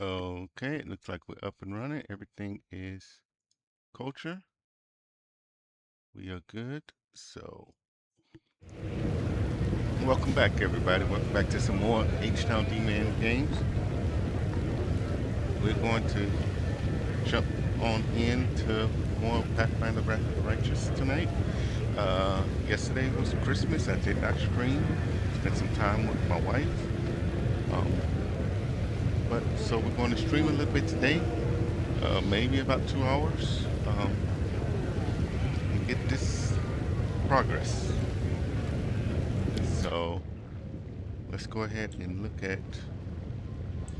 Okay, it looks like we're up and running. Everything is culture. We are good. So, welcome back, everybody. Welcome back to some more H-Town D-Man games. We're going to jump on into more Pathfinder Wrath of the Righteous tonight. Yesterday was Christmas. I did not stream. Spent some time with my wife. So we're going to stream a little bit today, maybe about 2 hours, and get this progress. So let's go ahead and look at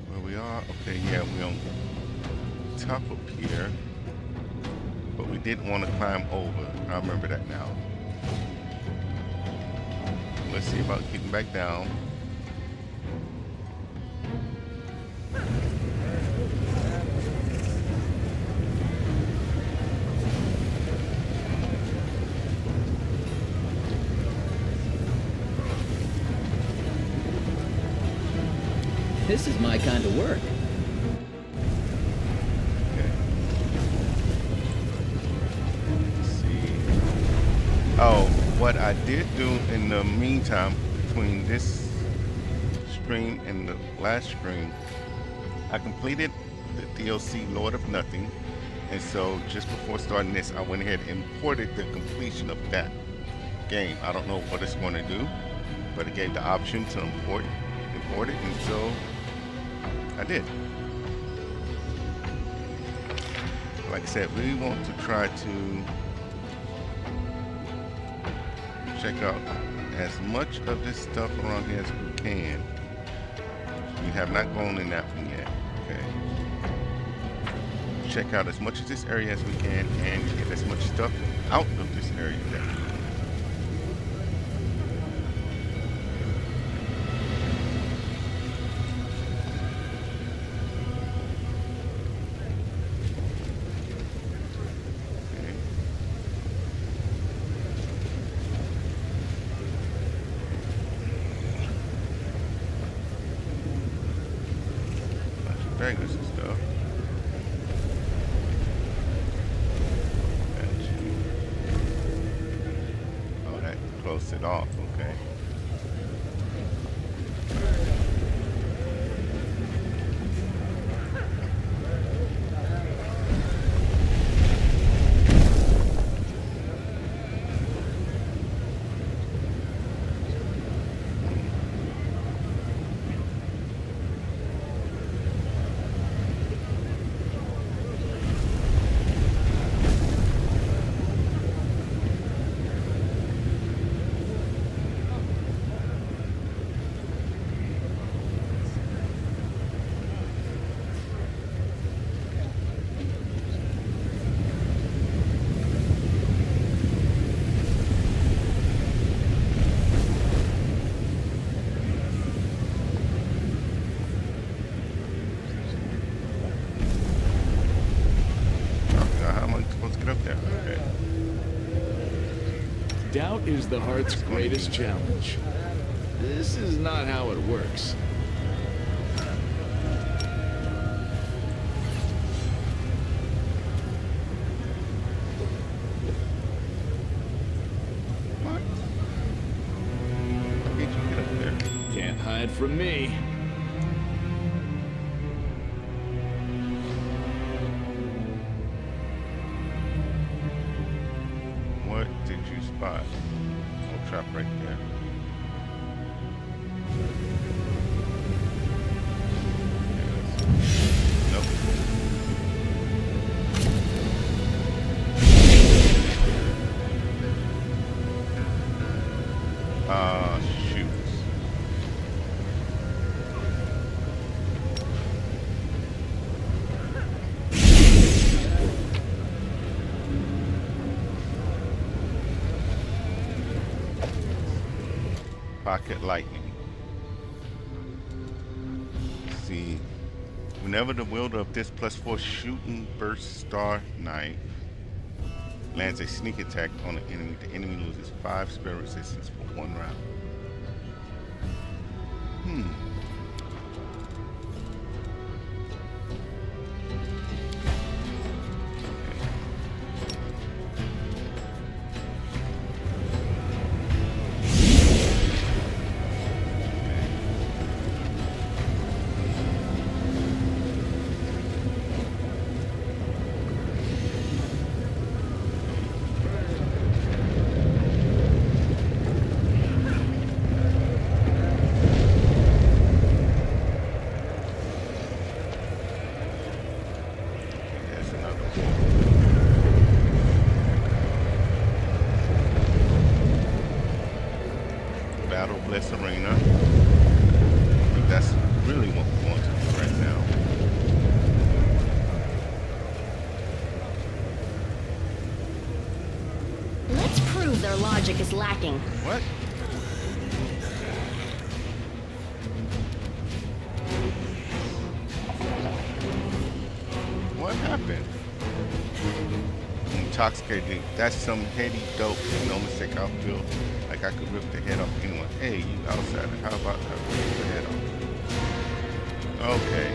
where we are. Okay, yeah, we're on top of here, but we didn't want to climb over. I remember that now. Let's see about getting back down. This is my kind of work. Okay. Let's see. Oh, what I did do in the meantime between this stream and the last stream, I completed the DLC Lord of Nothing, and so just before starting this, I went ahead and imported the completion of that game. I don't know what it's going to do, but it gave the option to import it, and so I did. Like I said, we want to try to check out as much of this stuff around here as we can. We have not gone in that one yet. Okay. Check out as much of this area as we can and get as much stuff out of this area that we can. Daggers and stuff. Oh, that closed it off. Okay. Doubt is the heart's greatest challenge. This is not how it works. What? How did you get up there? Can't hide from me. What did you spot? Oh, trap right there. Nope. Shoot. Pocket lightning. Let's see. Whenever the wielder of this +4 shooting burst star knife lands a sneak attack on an enemy, the enemy loses 5 spell resistance for 1 round. their logic is lacking. What? What happened? Intoxicating. That's some heady dope. No mistake. I feel like I could rip the head off anyone. Hey, you outsider. How about I rip the head off? Okay.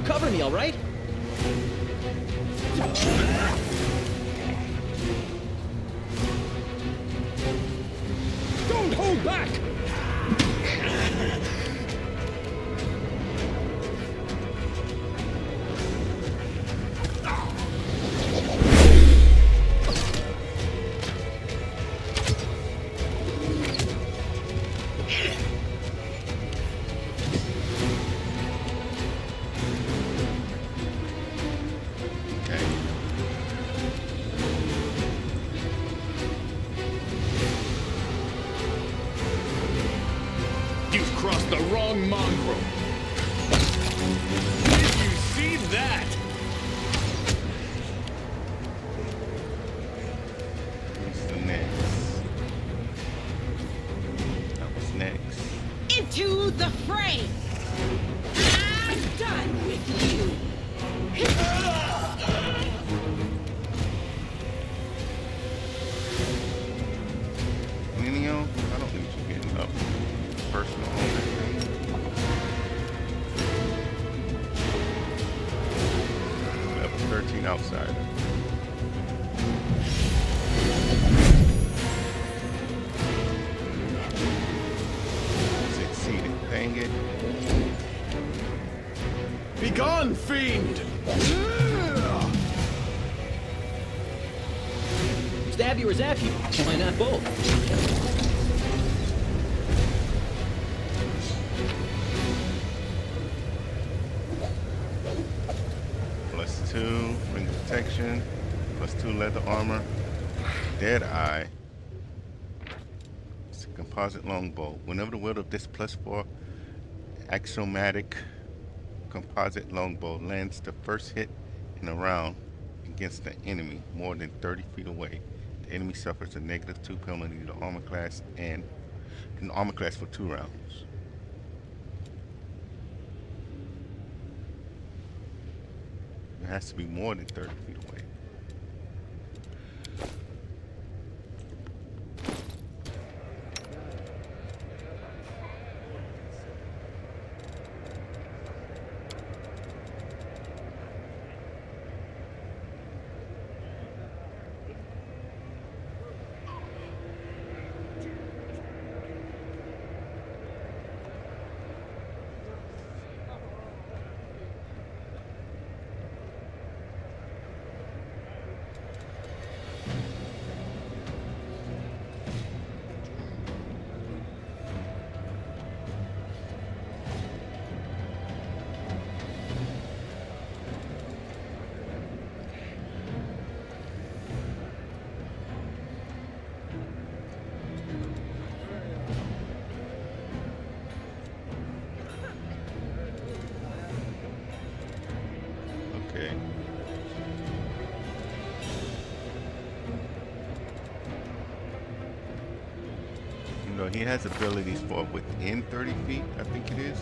Cover me, all right? Don't hold back! Okay. You've crossed the wrong mongrel. Did you see that? What's the next? That was next. Into the fray! I'm done with you! Nino, I don't need you getting up personal on that thing. Level 13 outsider. Succeeded. Dang it. Be gone, fiend! Stab you or zap you. Why not both? +2 ring of protection, +2 leather armor, dead eye. It's a composite longbow. Whenever the wield of this +4 axiomatic composite longbow lands the first hit in a round against the enemy more than 30 feet away, the enemy suffers a -2 penalty to the armor class and an armor class for 2 rounds. It has to be more than 30 feet away. Okay. You know, he has abilities for within 30 feet, I think it is.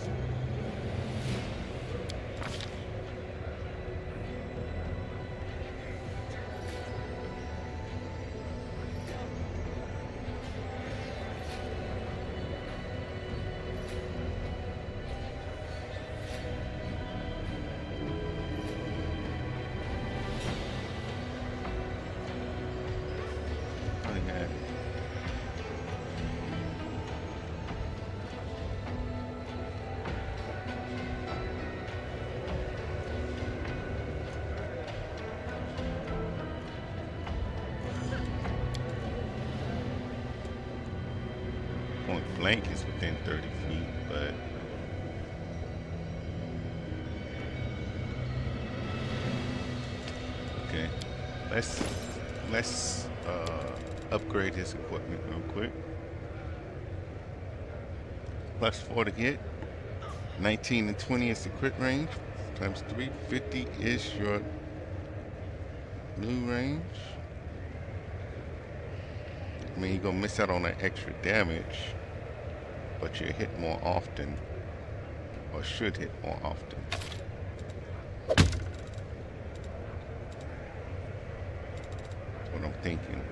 Oh, yeah. Point blank is within 30 feet, but let's upgrade his equipment real quick. +4 to hit. 19 and 20 is the crit range. Times 3. 50 is your new range. I mean, you're gonna miss out on that extra damage, but you hit more often, or should hit more often. That's what I'm thinking.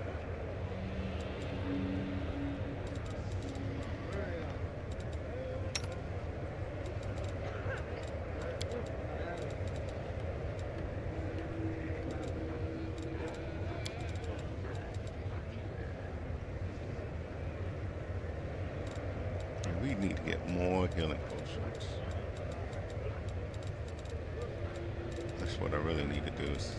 We need to get more healing potions. That's what I really need to do is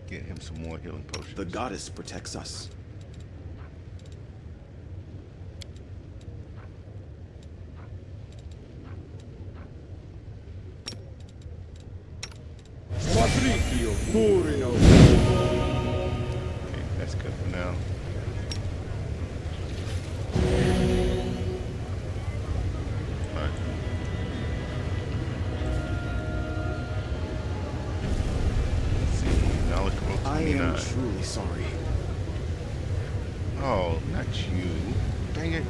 get him some more healing potions. The goddess protects us. That's good for now. Alright. Let's see. Knowledgeable 29. I am truly sorry. Oh, not you. Dang it.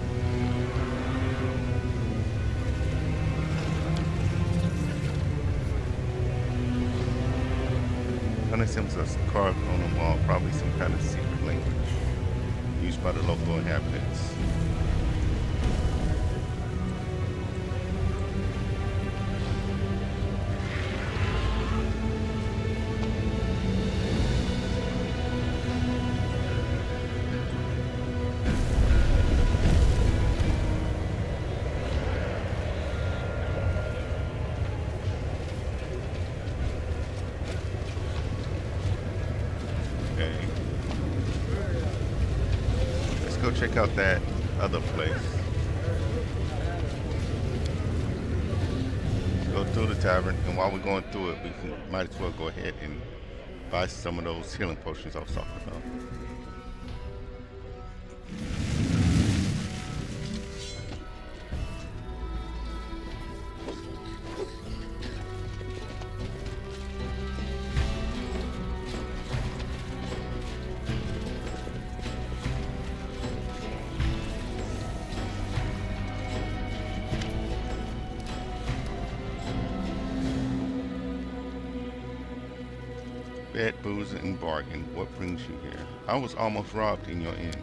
Unless it was carved on the wall, probably some kind of secret language used by the local inhabitants. Okay. Let's go check out that other place. Let's go through the tavern, and while we're going through it, might as well go ahead and buy some of those healing potions I was talking about. Bed, booze, and bargain. What brings you here? I was almost robbed in your inn.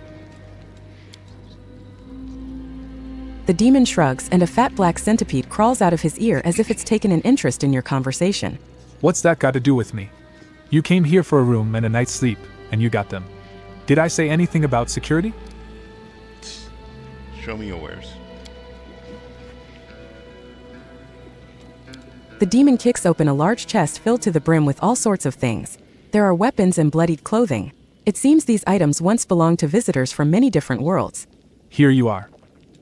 The demon shrugs and a fat black centipede crawls out of his ear as if it's taken an interest in your conversation. What's that got to do with me? You came here for a room and a night's sleep, and you got them. Did I say anything about security? Show me your wares. The demon kicks open a large chest filled to the brim with all sorts of things. There are weapons and bloodied clothing. It seems these items once belonged to visitors from many different worlds. Here you are.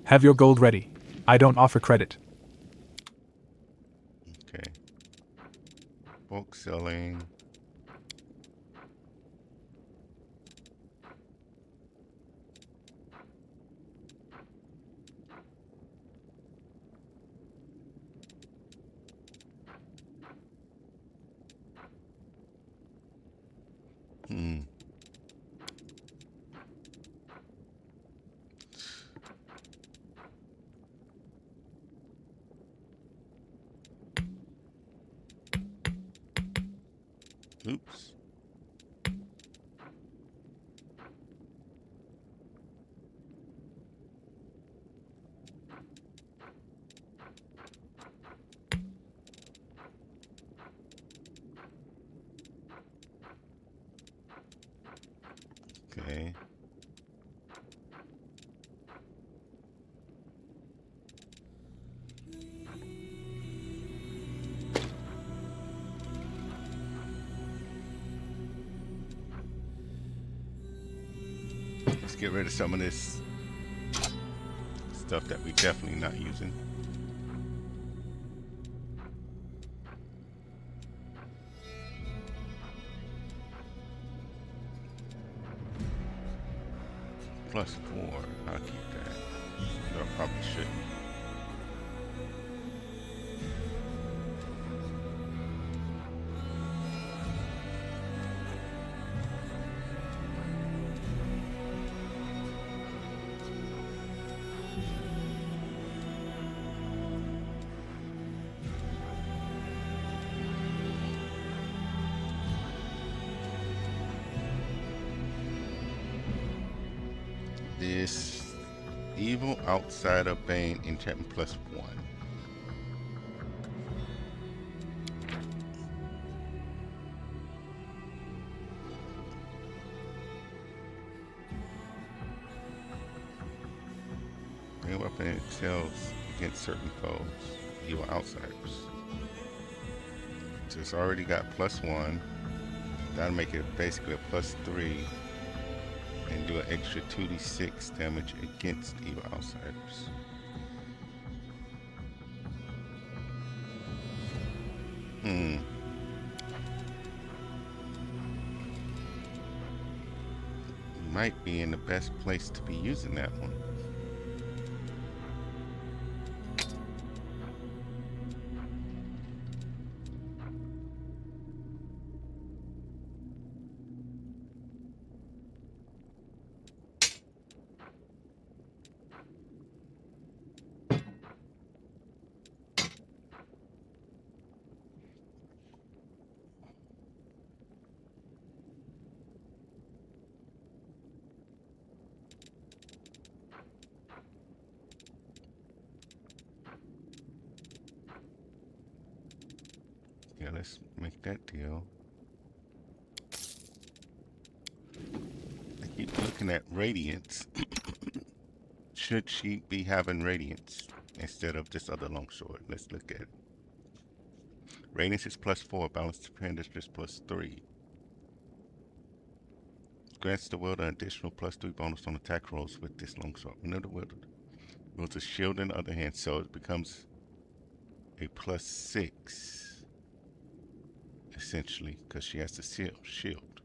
Have your gold ready. I don't offer credit. Okay. Bulk selling. Oops. Okay. Let's get rid of some of this stuff that we definitely not using. +4. I'll keep that. No, I probably shouldn't. This evil outsider bane enchantment +1. Your weapon excels against certain foes, evil outsiders. So it's already got +1. That'll make it basically a +3. And do an extra 2d6 damage against evil outsiders. Might be in the best place to be using that one. Yeah, let's make that deal. I keep looking at radiance. Should she be having radiance instead of this other longsword? Let's look at it. Radiance is +4, balance to defend is just +3. Grants the wielder an additional +3 bonus on attack rolls with this longsword. Whenever the wielder wields a shield in the other hand, so it becomes a +6. Essentially, because she has the shield.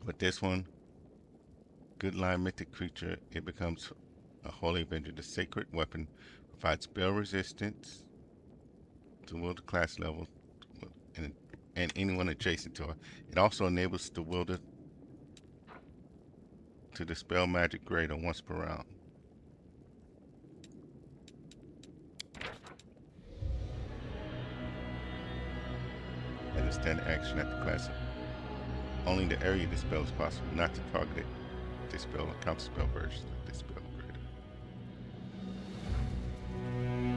But this one, good line mythic creature, it becomes a Holy Avenger. The sacred weapon provides spell resistance to wielder class level and anyone adjacent to her. It also enables the wielder to dispel magic greater once per round. As a standard action at the class, only the area dispel is possible, not to target dispel or counter spell versions of dispel greater.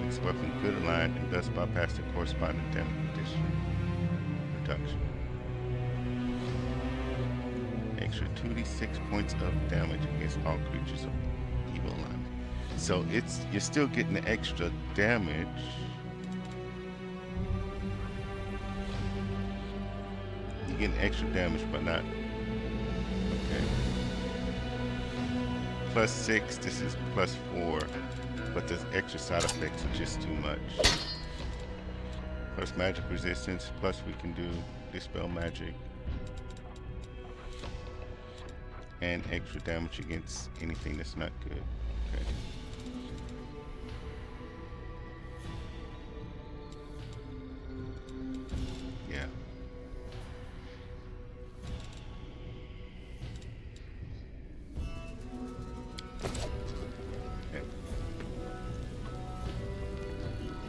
This weapon good aligned and thus bypass the corresponding damage reduction. Extra 2d6 points of damage against all creatures of evil alignment. So you're still getting the extra damage. You're getting extra damage, but not. Okay. +6, this is +4, but the extra side effects are just too much. Plus magic resistance, plus we can do dispel magic. And extra damage against anything that's not good. Okay. Yeah. Okay.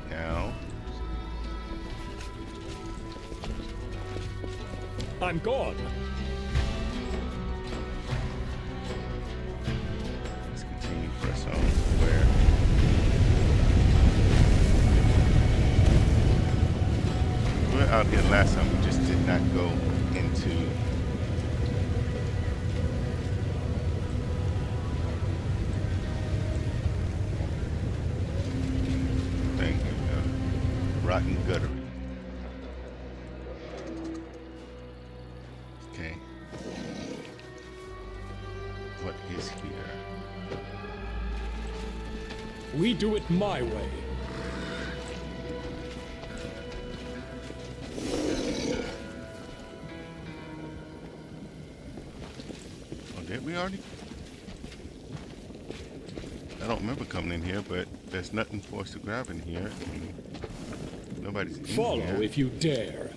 Now. I'm gone. Let's continue press on where we were out here last time. We just did not go into thing rotten guttery. Okay. What is here? We do it my way. Oh, did we already? I don't remember coming in here, but there's nothing for us to grab in here. Nobody's in Follow here. if you dare.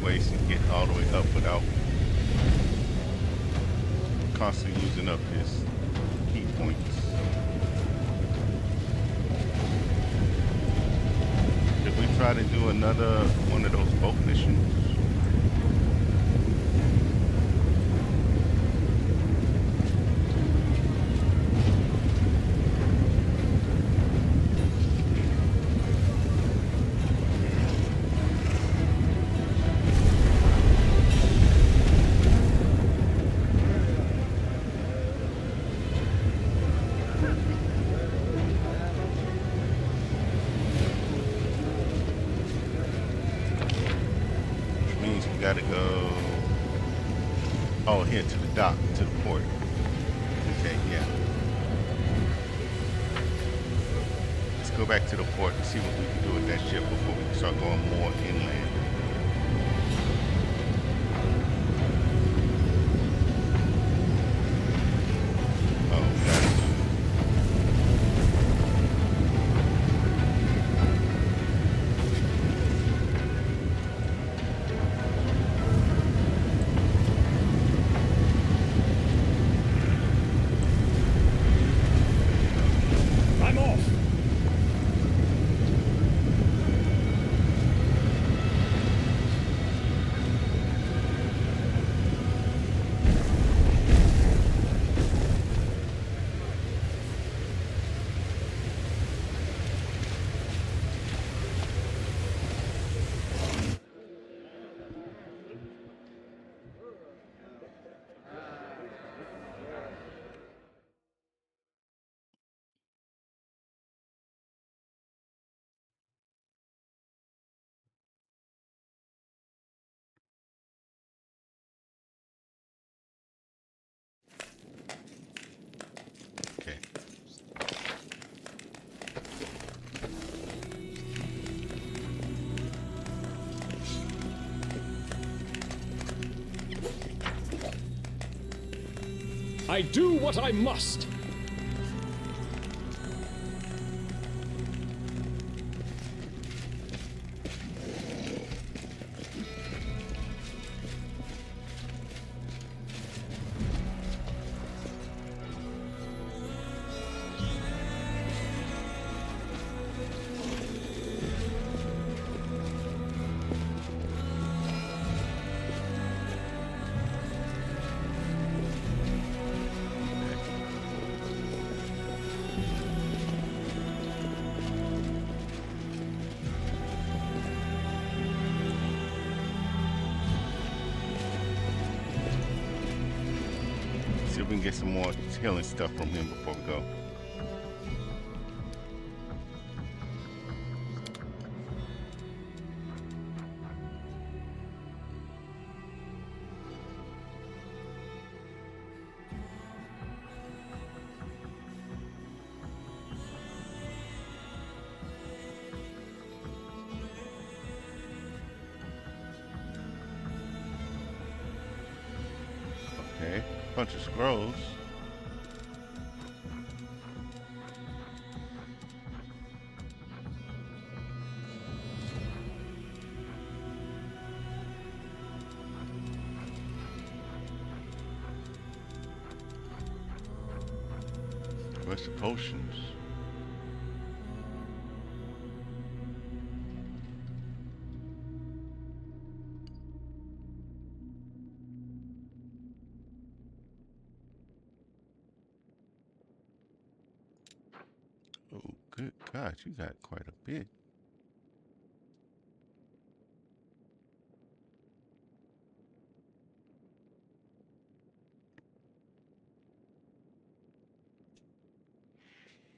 Ways to get all the way up without constantly using up his key points. Did we try to do another one of those boat missions? Gotta go, oh, here to the dock, to the port. Okay, yeah. Let's go back to the port and see what we can do with that ship before we start going more inland. Oh, we gotta do. I'm off. Okay. I do what I must. See if we can get some more healing stuff from him before we go. Okay, bunch of scrolls. Where's the potions? Good God, you got quite a bit.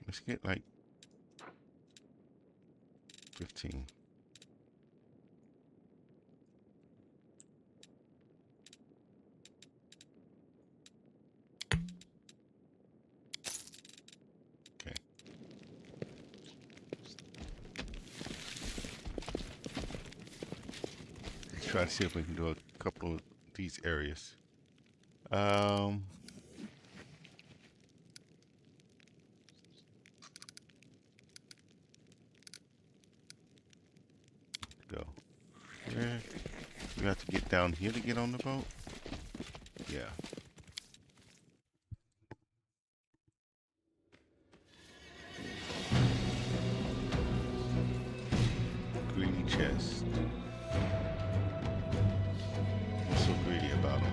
Let's get like 15. Okay. Let's try to see if we can do a couple of these areas. Go. Yeah. We have to get down here to get on the boat? Yeah. Greedy chest. What's so greedy about them?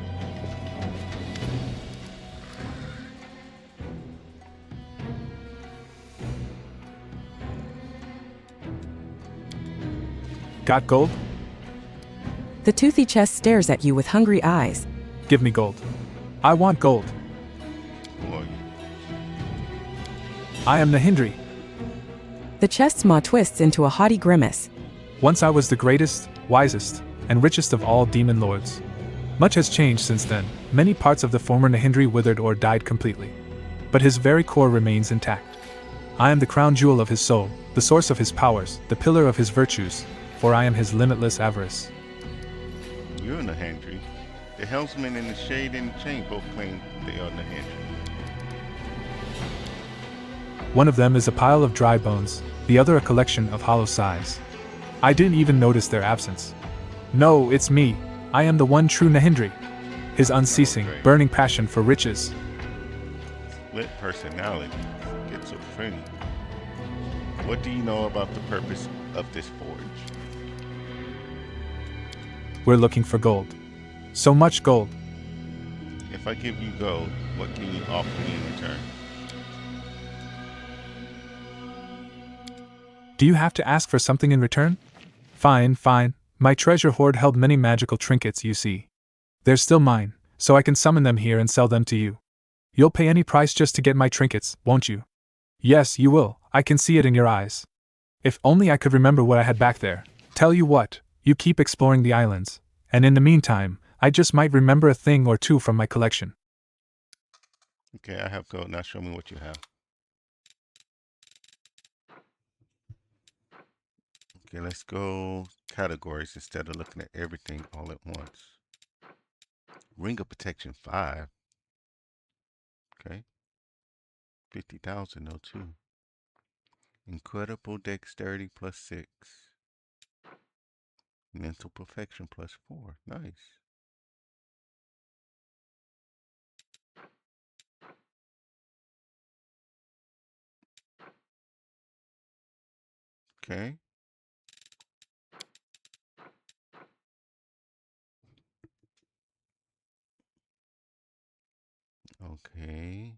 Got gold? The toothy chest stares at you with hungry eyes. Give me gold. I want gold. Who are you? I am Nahindri. The chest's maw twists into a haughty grimace. Once I was the greatest, wisest, and richest of all demon lords. Much has changed since then. Many parts of the former Nahindri withered or died completely. But his very core remains intact. I am the crown jewel of his soul, the source of his powers, the pillar of his virtues, for I am his limitless avarice. You're Nahindri. The helmsman and the shade and the chain both claim they are Nahindri. One of them is a pile of dry bones, the other a collection of hollow sighs. I didn't even notice their absence. No, it's me. I am the one true Nahindri. His unceasing, burning passion for riches. Split personality. Schizophrenia. What do you know about the purpose of this forge? We're looking for gold. So much gold. If I give you gold, what can you offer me in return? Do you have to ask for something in return? Fine, fine. My treasure hoard held many magical trinkets, you see. They're still mine, so I can summon them here and sell them to you. You'll pay any price just to get my trinkets, won't you? Yes, you will. I can see it in your eyes. If only I could remember what I had back there. Tell you what, you keep exploring the islands, and in the meantime, I just might remember a thing or two from my collection. Okay, I have gold. Now show me what you have. Okay, let's go categories instead of looking at everything all at once. Ring of Protection 5. Okay. 50,000 though too. Incredible Dexterity +6. Mental Perfection +4. Nice. Okay. Okay.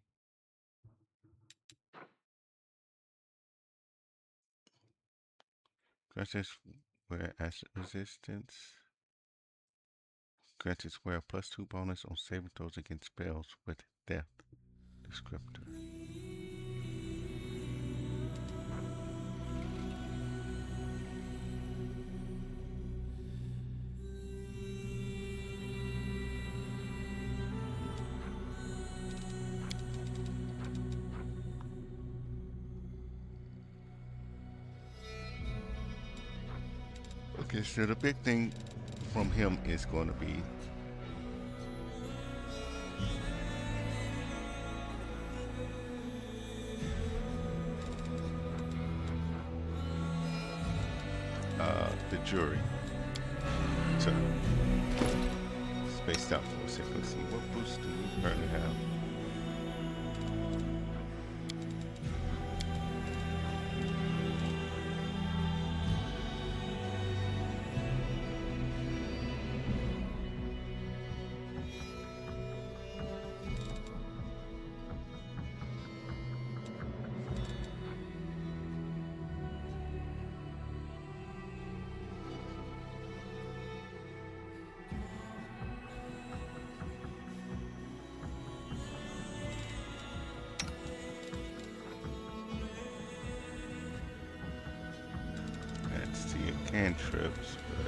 Grants where acid resistance. Grants square +2 bonus on saving throws against spells with death descriptor. Okay, so the big thing from him is going to be the jury. So, spaced out for a second. Let's see, what boost do we currently have? cantrips, but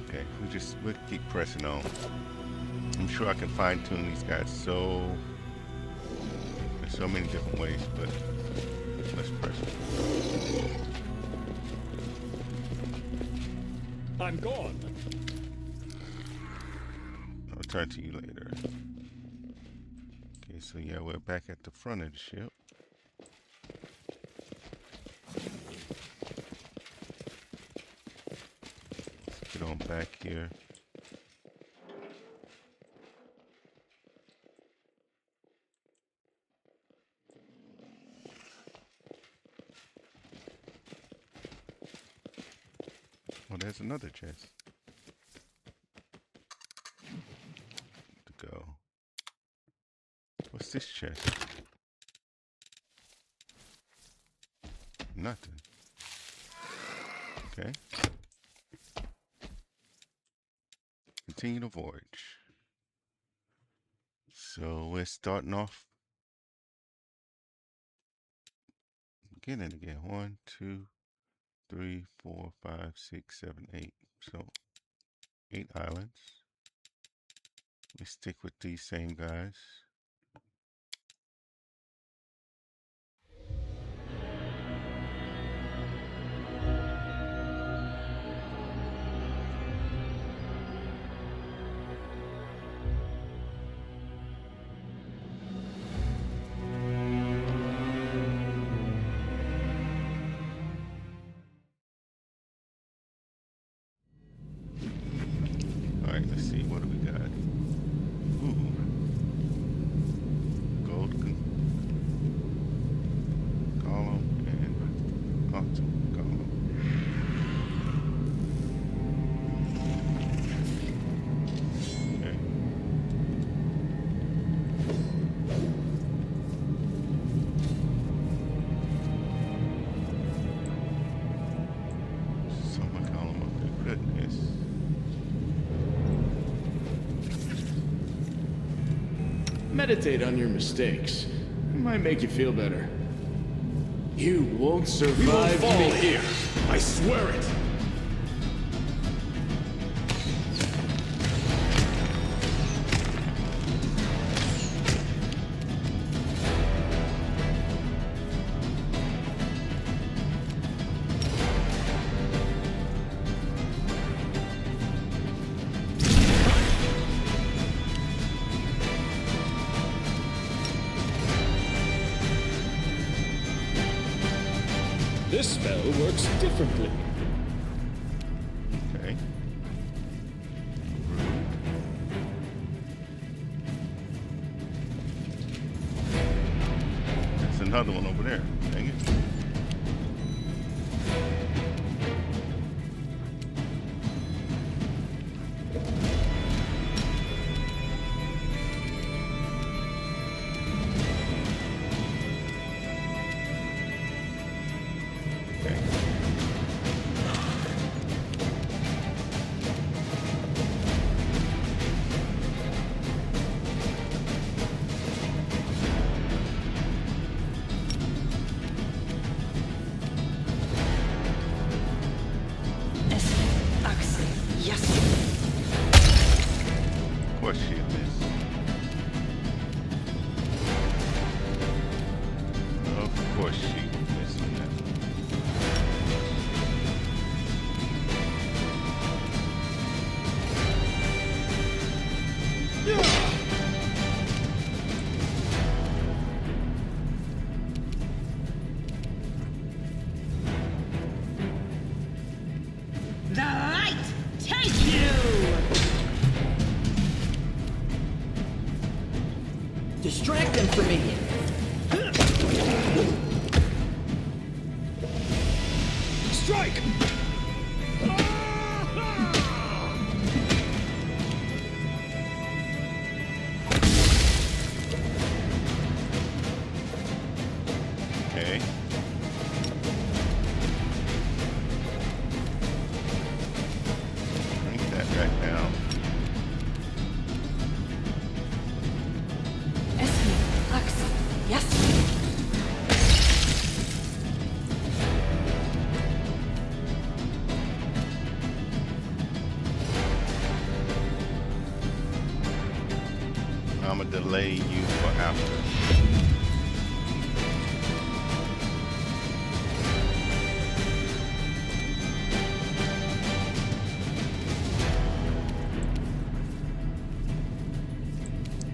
okay, we'll keep pressing on. I'm sure I can fine tune these guys in so many different ways, but let's press it. I'm gone. I'll return to you later. Okay, so yeah, we're back at the front of the ship. Let's get on back here. Oh, there's another chest to go. What's this chest? Nothing. Okay. Continue the voyage. So we're starting off beginning again. 1, 2, 3, 4, 5, 6, 7, 8. So 8 islands. We stick with these same guys. All right, let's see. What do we got? Ooh. Gold column and autumn column. Okay. Summer column of the goodness. Meditate on your mistakes. It might make you feel better. You won't survive me here. I swear it. This spell works differently. Okay. There's another one over there. Dang it. Okay. Of course she is. Of course she is. The light take you! Distract them from me. Strike! Okay. Bring that back down. gonna delay you for after.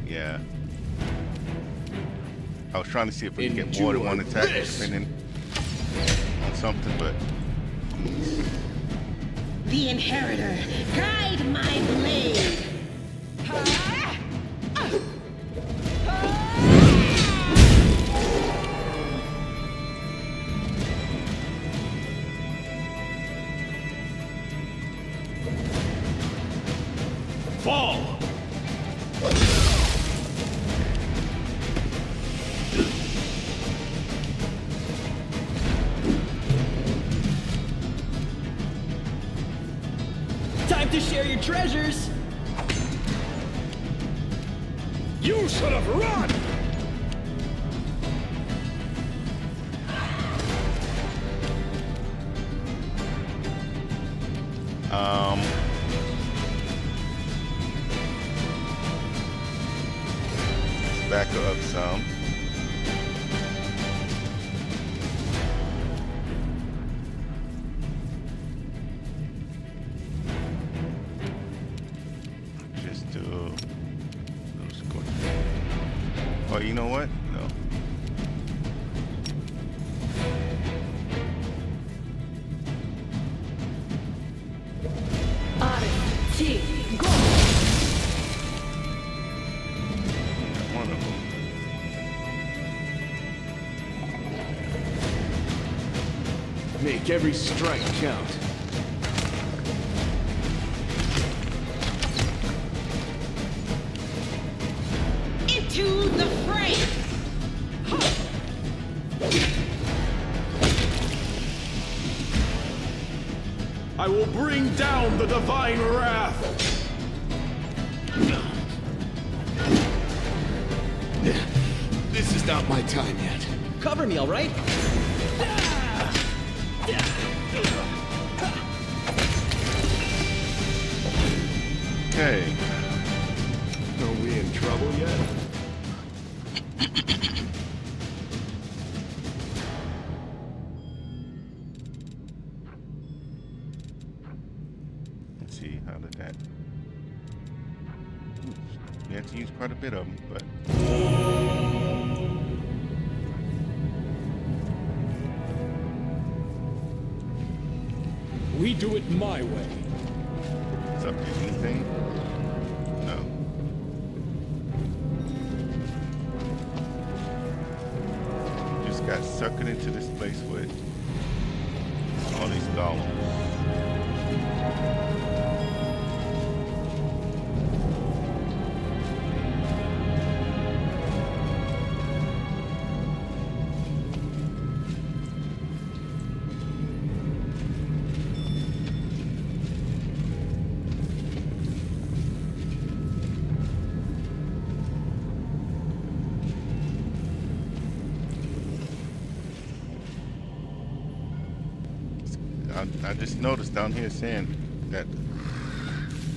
Yeah. I was trying to see if we can get more than one attack depending on something, but The Inheritor, guide my blade. Fall! Time to share your treasures! You should have run! let's back her up some. Just do those score. Oh, you know what? No. One of them. Make every strike count. Into the fray! I will bring down the divine wrath! This is not my time yet. Cover me, all right? Okay. Are we in trouble yet? Let's see, how did that? Ooh, we had to use quite a bit of them, but We do it my way. it's up to anything. No. Just got suckered into this place with all these golems. I just noticed down here saying that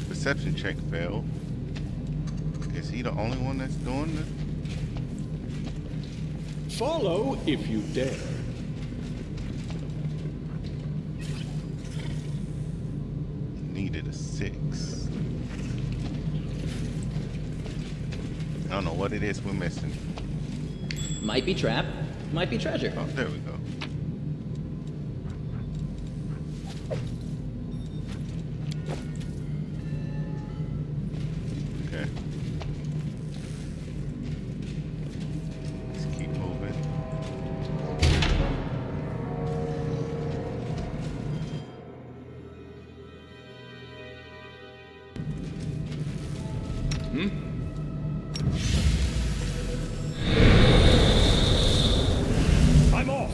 perception check failed. Is he the only one that's doing this? Follow if you dare. Needed a 6. I don't know what it is we're missing. Might be trap, might be treasure. Oh, there we go. Okay. Let's keep moving. I'm off.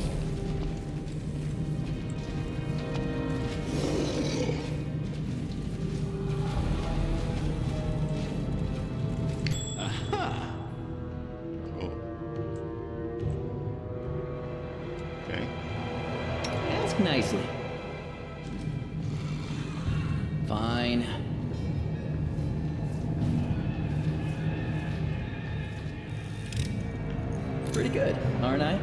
Cool. Okay. Ask nicely. Fine. aren't I?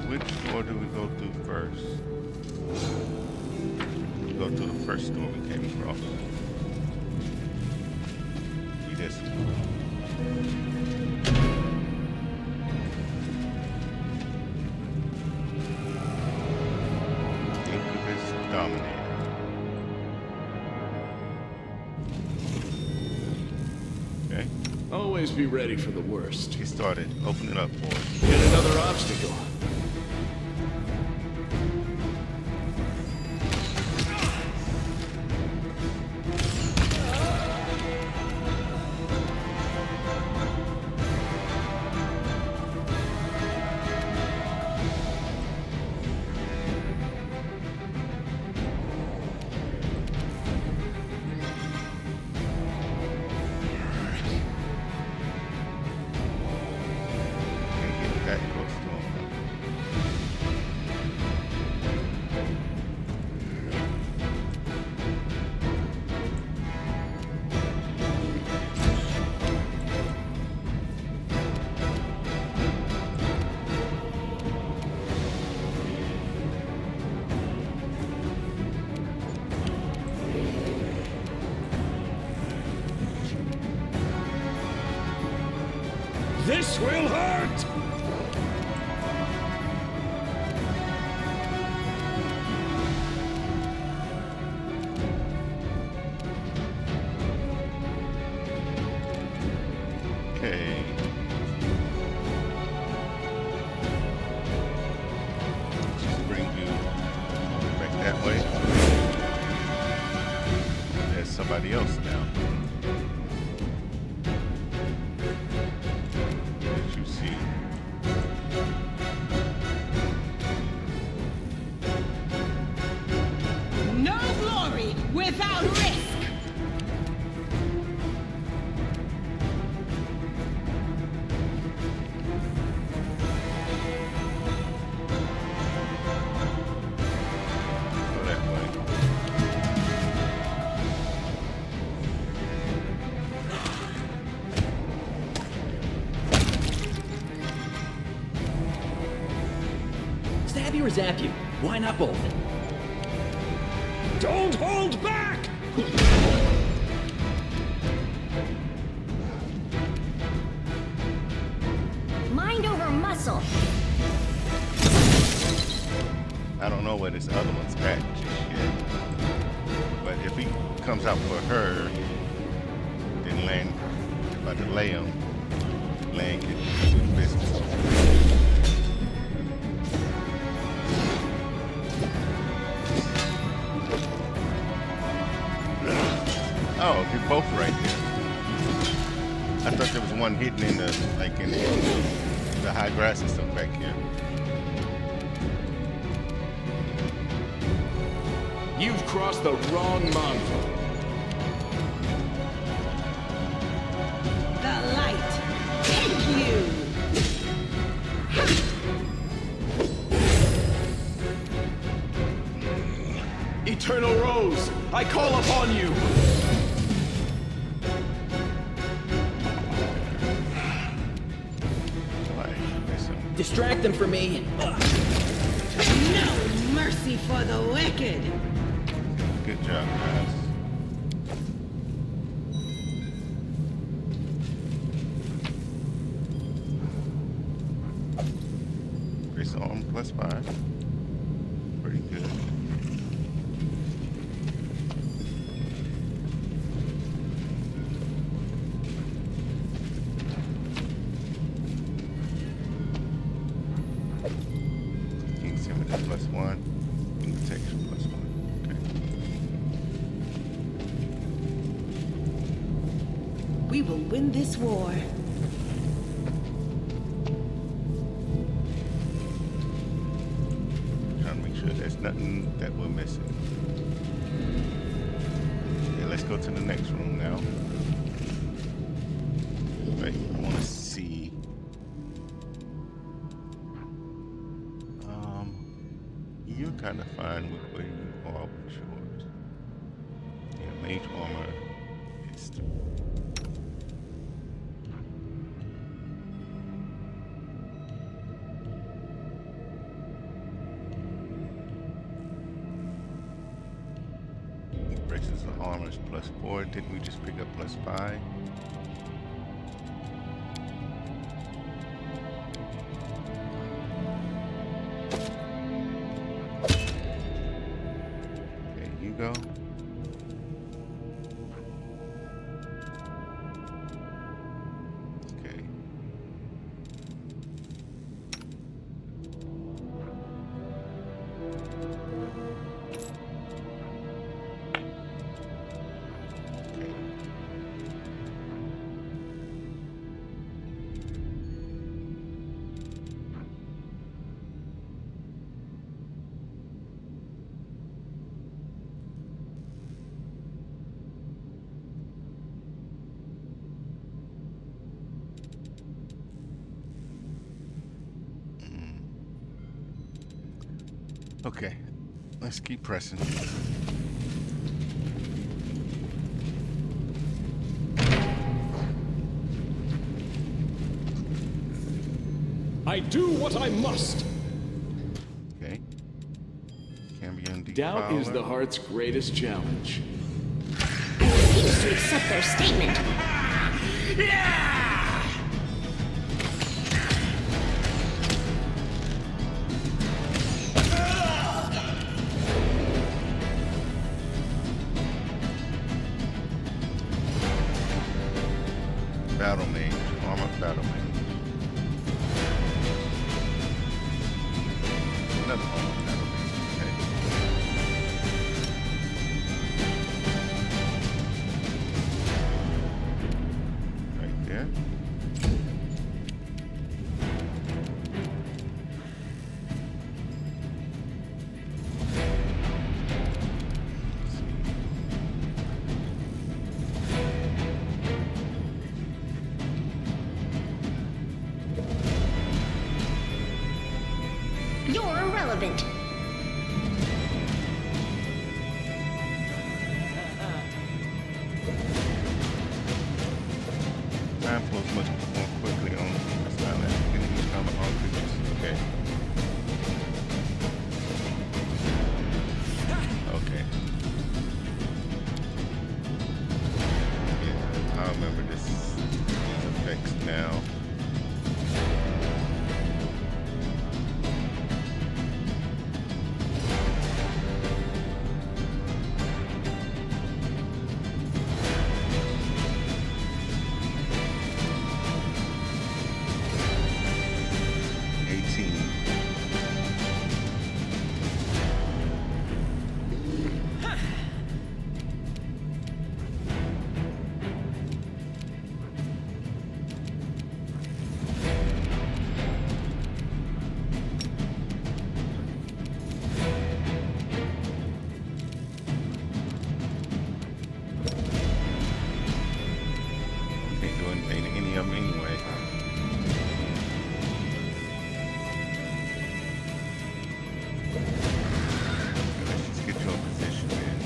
Which door do we go through first? We go through the first door we came across. See this one. Incubus Dominator. Okay. Always be ready for the worst. Get started. Open it up for us. Yet another obstacle. Can't get that close to him. This will hurt! Okay. Just bring you back that way. There's somebody else now. As you see. No glory without risk. Go that way. Stab you or zap you? Why not both? Don't hold back! Mind over muscle. I don't know where this other one's at just yet. But if he comes out for her, then Land, if I delay him, Land can do his business. Oh, they're both right there. I thought there was one hidden in the, like in the high grass and stuff back here. You've crossed the wrong mountain. The light. Take you. Eternal Rose, I call upon you. Like, there's some Distract them for me. No mercy for the wicked. good job, guys. Grace arm +5. Pretty good. King Symmetry +1. King Protection +1. Okay. We will win this war. Trying to make sure there's nothing that we're missing. Okay, let's go to the next room now. Right, I want to see. fine with where you are with yours. Yeah, mage armor is the braces of armor is +4. Didn't we just pick up +5? Okay, you go. Okay. Okay, let's keep pressing. I do what I must. Okay. Cambion Doubt is Defiler. the heart's greatest challenge. Refuse to accept their statement. Battle Mage. Armor Battle Mage. Another Armor Battle Mage. Okay. Right there. Let's see. You're irrelevant. Time flows much more quickly on this island. Enemies come on creatures. Okay. Okay. Yeah, I remember these effects now. Can't do anything to any of them anyway. Let's just get you in position, man.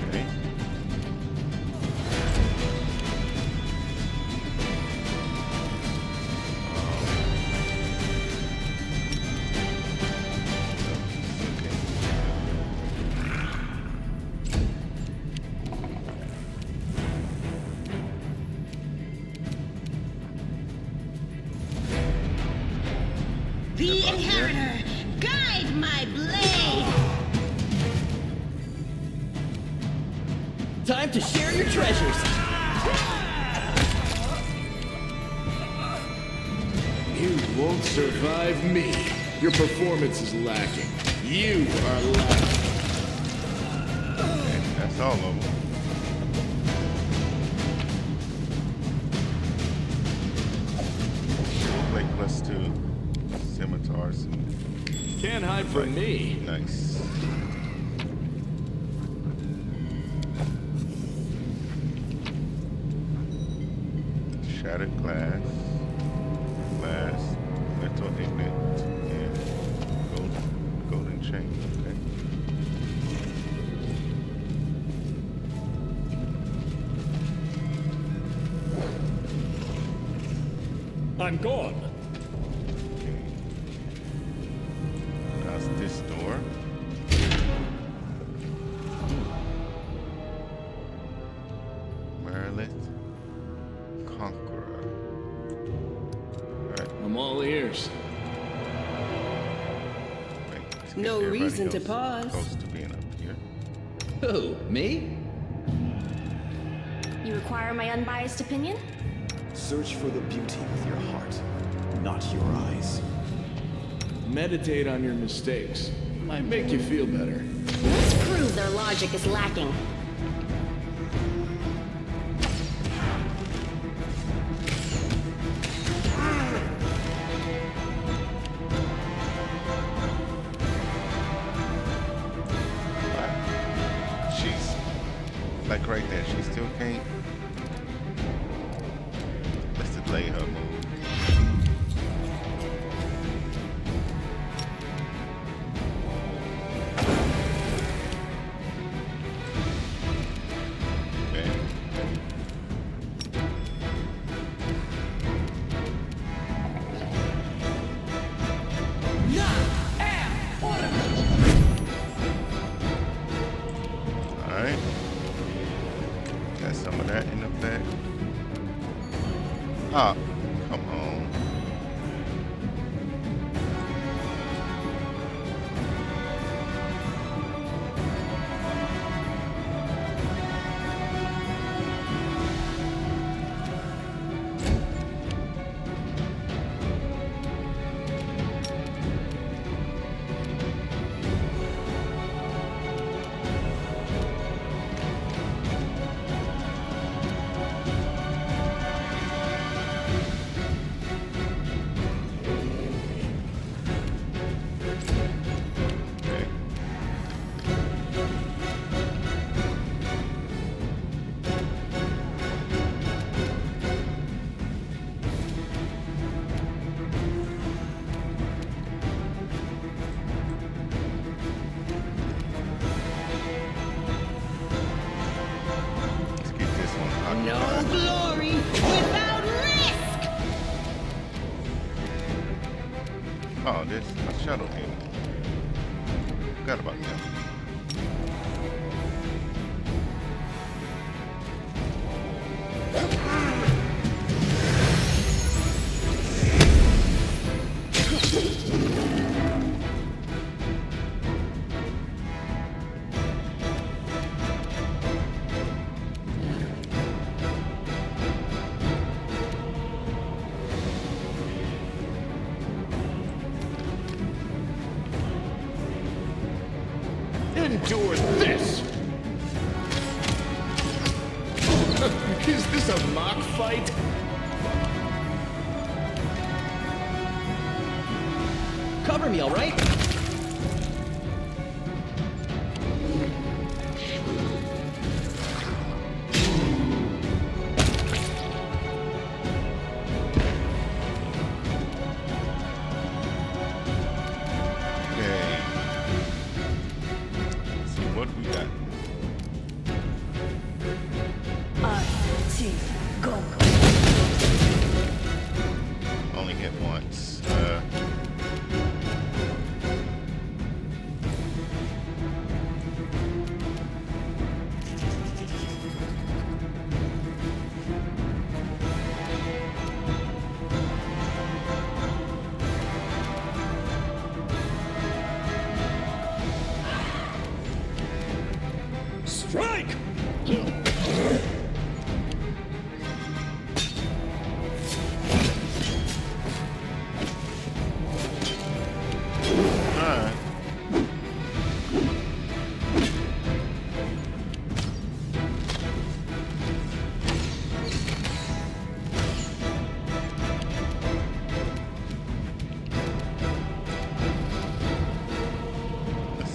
Okay. The Inheritor, guide my blade! Time to share your treasures. You won't survive me. Your performance is lacking. You are lacking. Okay, that's all of them. plus 2 scimitars. And Can't hide from me. nice. Shattered glass, metal ignet, and golden chain. Okay. I'm gone. Okay. That's this door. Merilith Conqueror. Alright. I'm all ears. Wait, let's get No everybody reason to else pause. Close to being up here. Who? Me? You require my unbiased opinion? Search for the beauty with your heart, not your eyes. Meditate on your mistakes. Might make you feel better. Let's prove their logic is lacking. She's like right there. She still can't. Let's delay her move. Okay. Alright. Got some of that in effect. Ah, come on. Okay. Let's get this one No occupied. glory without risk! Oh, there's a shuttle here. Forgot about that. Endure this! Is this a mock fight? Cover me, all right? Okay. Let's see what we got. Only hit once. Strike!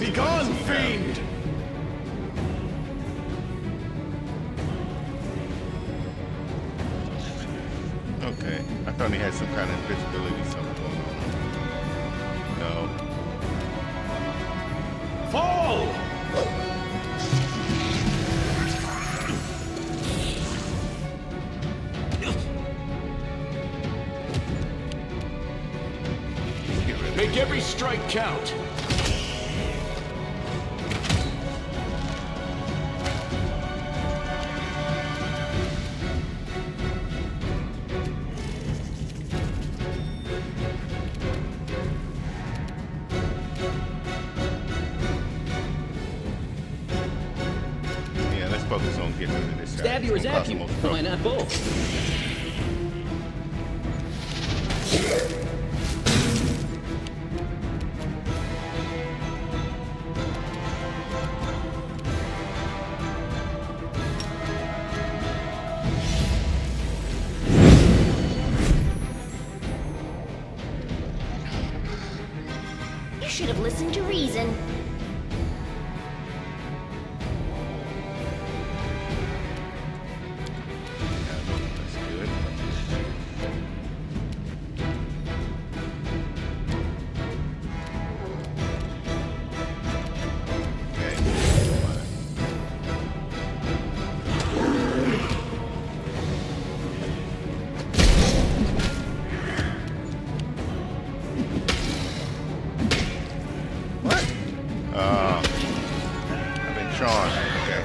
see what Begone, does he have. fiend! Okay, I thought he had some kind of invisibility something going on. No. Fall! Get rid of Make every strike count. Yeah, let's focus on getting rid of this guy. Stab you or It's gonna zap you. cost the most Why not both? You should have listened to reason. That's good. Okay. What? I've been charmed. Okay.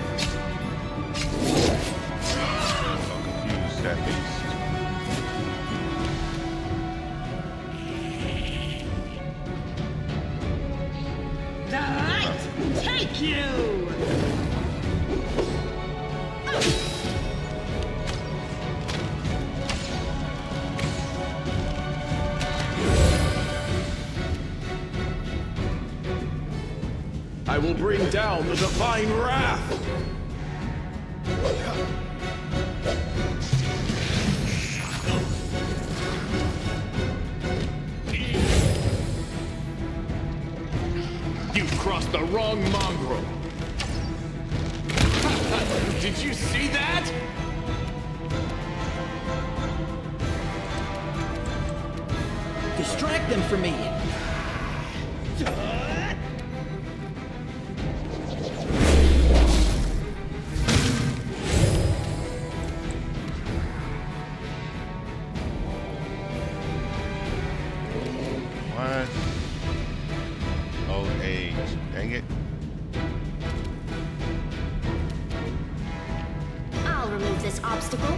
I'm confused at least. The light take you! I will bring down the divine wrath. You've crossed the wrong mongrel. Did you see that? Distract them from me. What? Old age. Dang it. I'll remove this obstacle.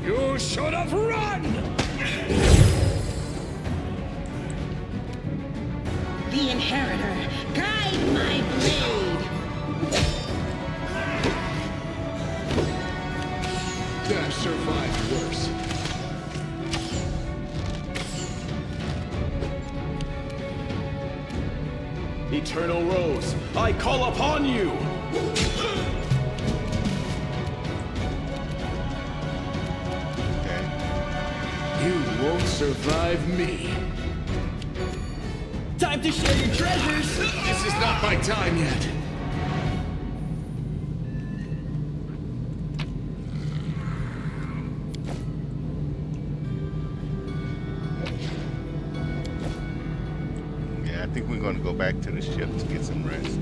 You should have run! The Inheritor, guide my blade! Dash survived worse. Eternal Rose, I call upon you! Okay. You won't survive me. Time to share your treasures. This is not my time yet. Yeah, I think we're going to go back to the ship to get some rest.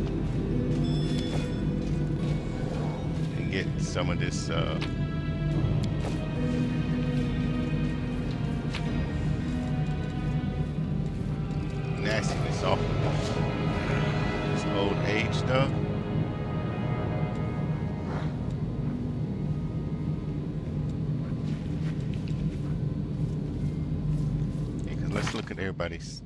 And get some of this, nastiness off of this old age stuff. Yeah, 'cause let's look at everybody's.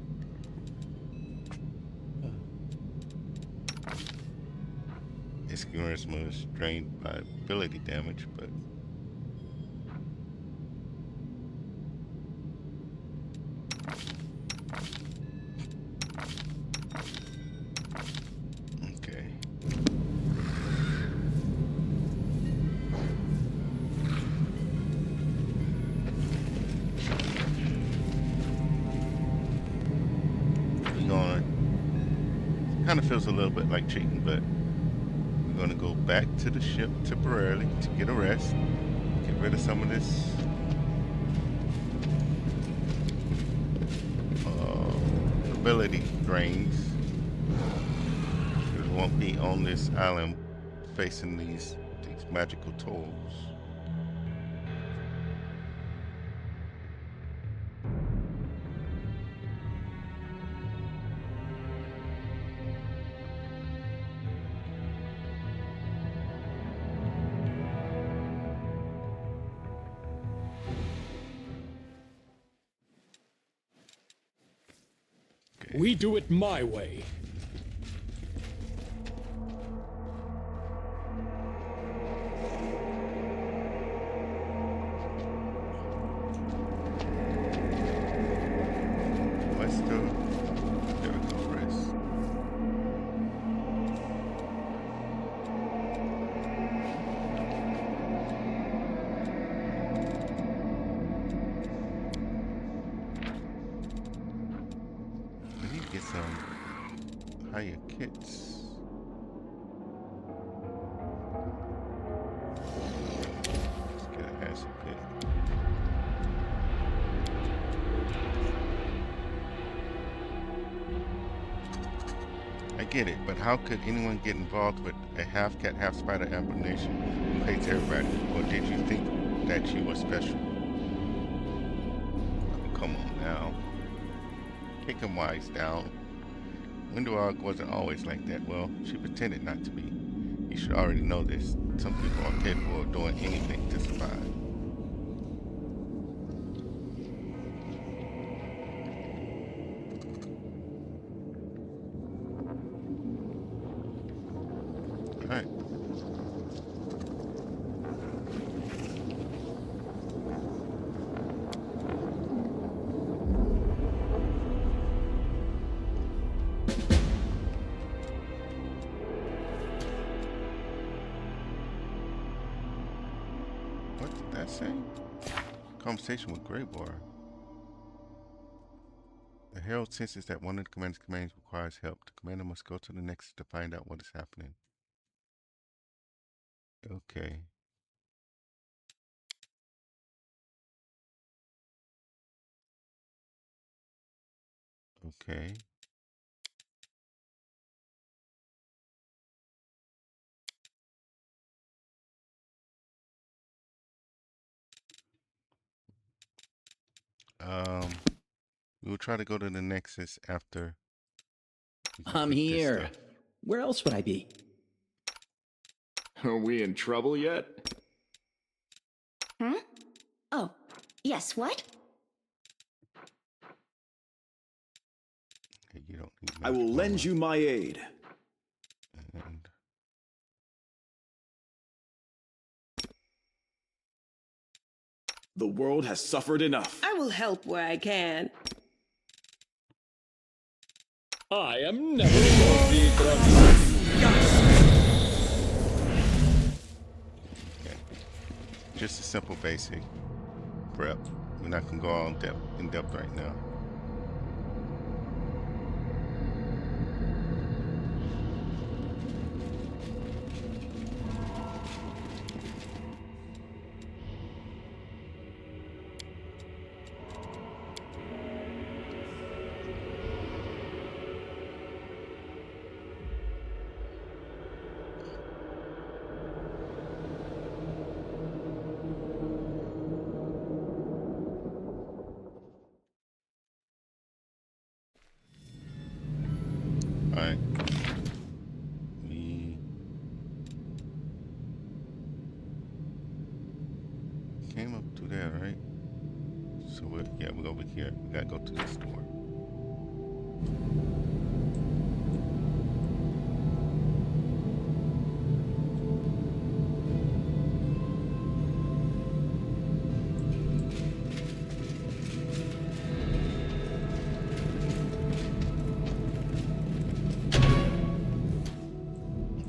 Experience was drained by ability damage, but okay. kind of feels a little bit like cheating, but we're going to go back to the ship temporarily to get a rest, get rid of some of this ability drains. We won't be on this island facing these magical tools. We do it my way. Let's go. There we go, rest. We need to get some higher kits. Let's get an acid kit. I get it, but how could anyone get involved with a half cat, half spider abomination who hates everybody? Or did you think that you were special? Oh, come on now. Kick him wise down. Windowog wasn't always like that. Well, she pretended not to be. You should already know this. Some people are capable of doing anything to survive. Alright. What did that say? Conversation with Grey Bar. The Herald senses that one of the commander's commands requires help. The commander must go to the Nexus to find out what is happening. Okay. Okay. We will try to go to the Nexus after we I'm get this here. stuff. Where else would I be? Are we in trouble yet? Hmm? Oh, yes, what? Okay, you don't need I will lend you my aid. And The world has suffered enough. I will help where I can. I am never going to be okay. Just a simple basic prep. We're not gonna go all in depth right now. Alright. We came up to there, right? So we're over here. We gotta go to this door.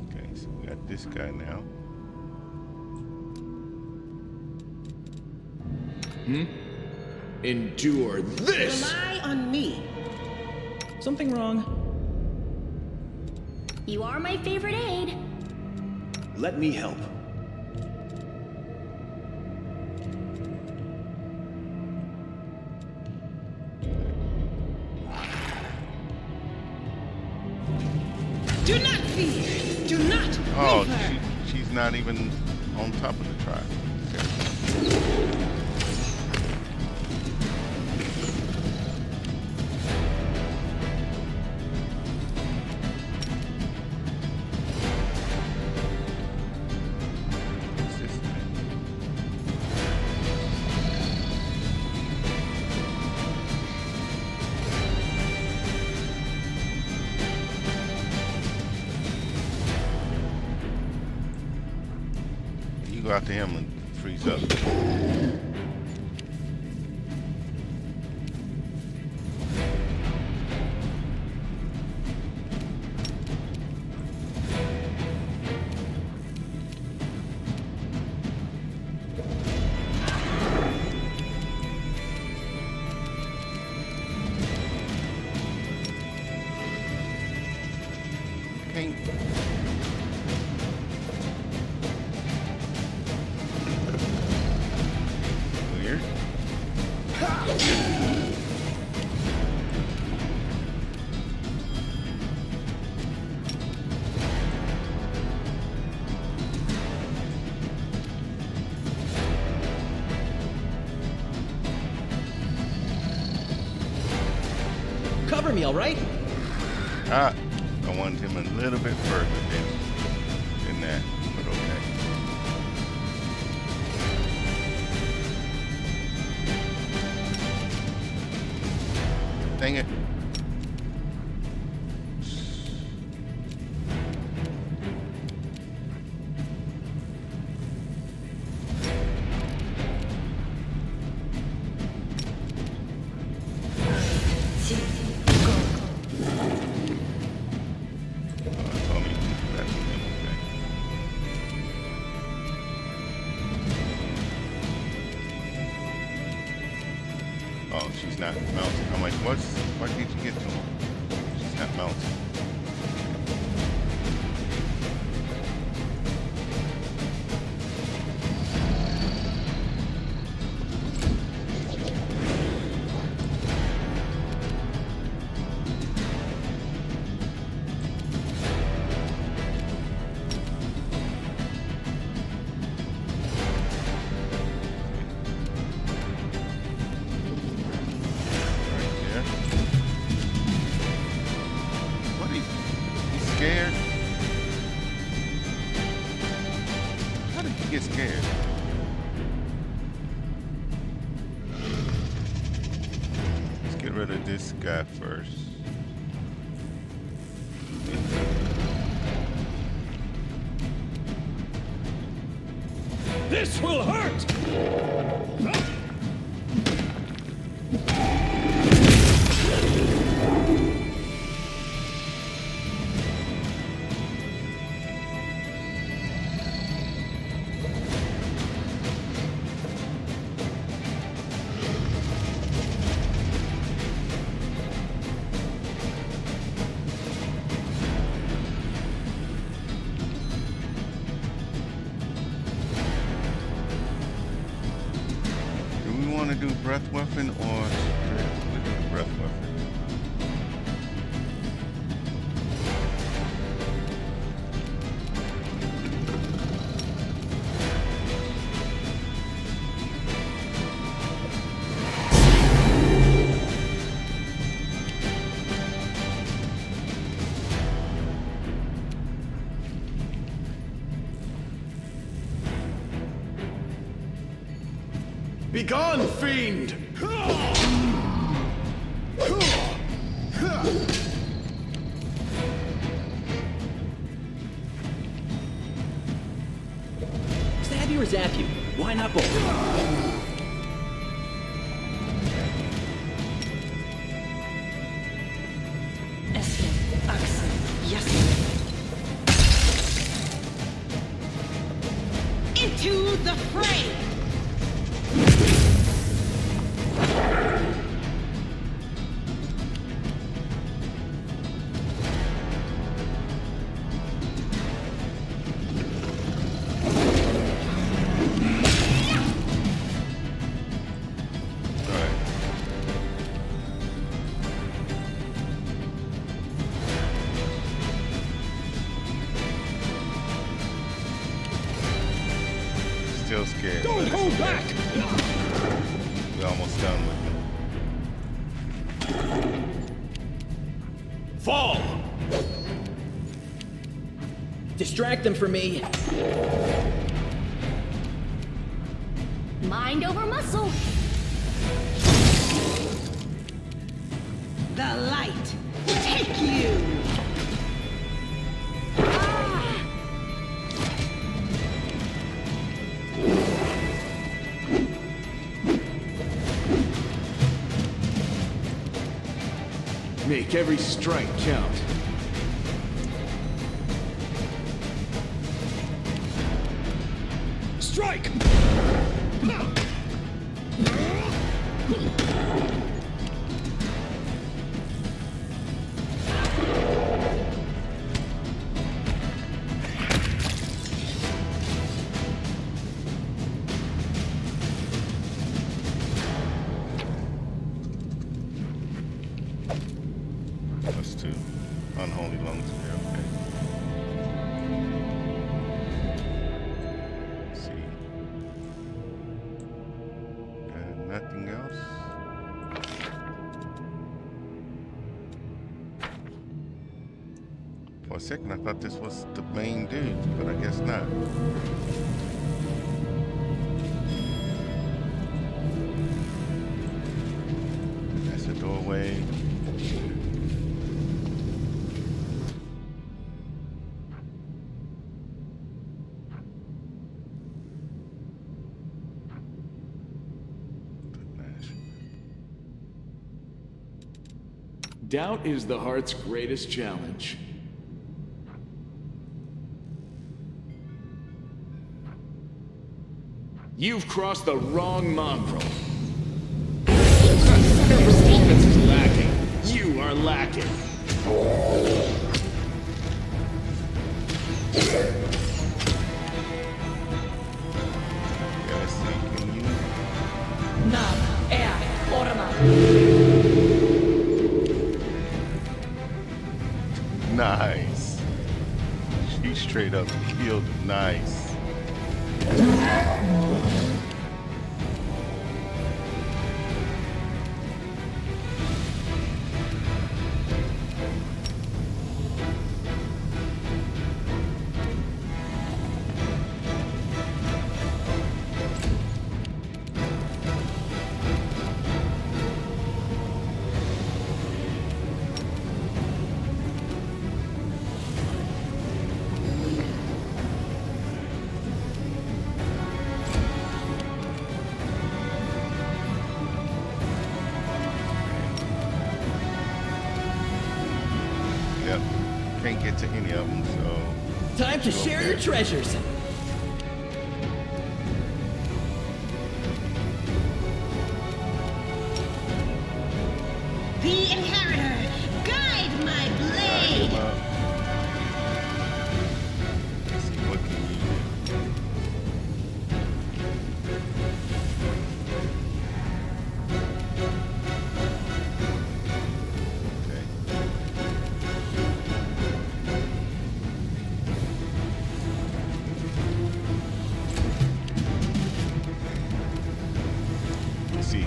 Okay, so we got this guy now. Endure this! Rely on me. Something wrong? You are my favorite aide. Let me help. Do not fear. Do not Oh, leave her. she's not even on top of the tribe. Okay. What's this thing? You go after him and freeze up. Can't. Weird. Cover me, all right? I wanted him a little bit further than that, but okay. Dang it. Told me to do that to him, okay. Oh, she's not mounted. I'm like, why can't you get to him? She's not mounted. Right there. What he's scared? How did he get scared? Let's get rid of this guy first. This will hurt! Do we want to do breath weapon or we do the breath weapon? Begone, fiend! Stab you or zap you? Why not both? Into the fray! still scared. Don't hold back! We're almost done with him. Fall! Distract them for me. Mind over muscle. The light take you. Make every strike count. Strike! That's two. Unholy lungs there, okay. Let's see. And nothing else. For a second I thought this was the main dude, but I guess not. That's a doorway. Doubt is the heart's greatest challenge. You've crossed the wrong mongrel. Your performance is lacking. You are lacking. Yeah, let's see, can you? Nice. She straight up killed him. Nice. Yep. Can't get to any of them, so. Time to share your treasures. The inheritor, guide my blade. Let's see, what can you do? Okay. Let's see.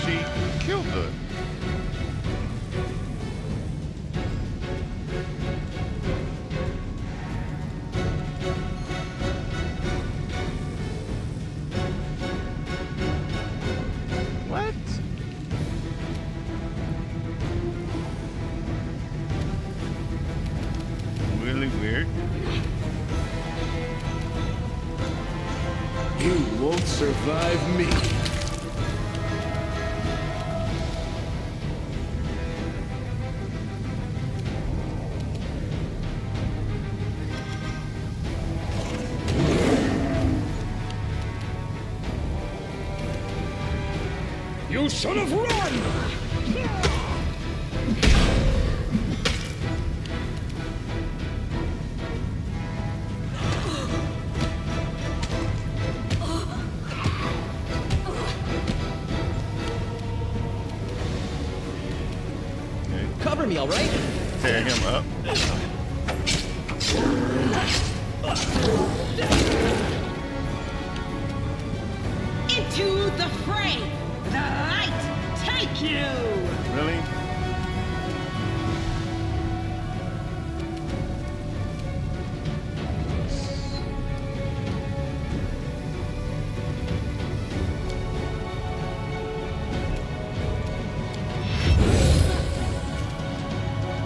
she killed her. What? Really weird. You won't survive me. You should have run! Cover me, all right? Tear him up. Into the fray! The light take you! Really?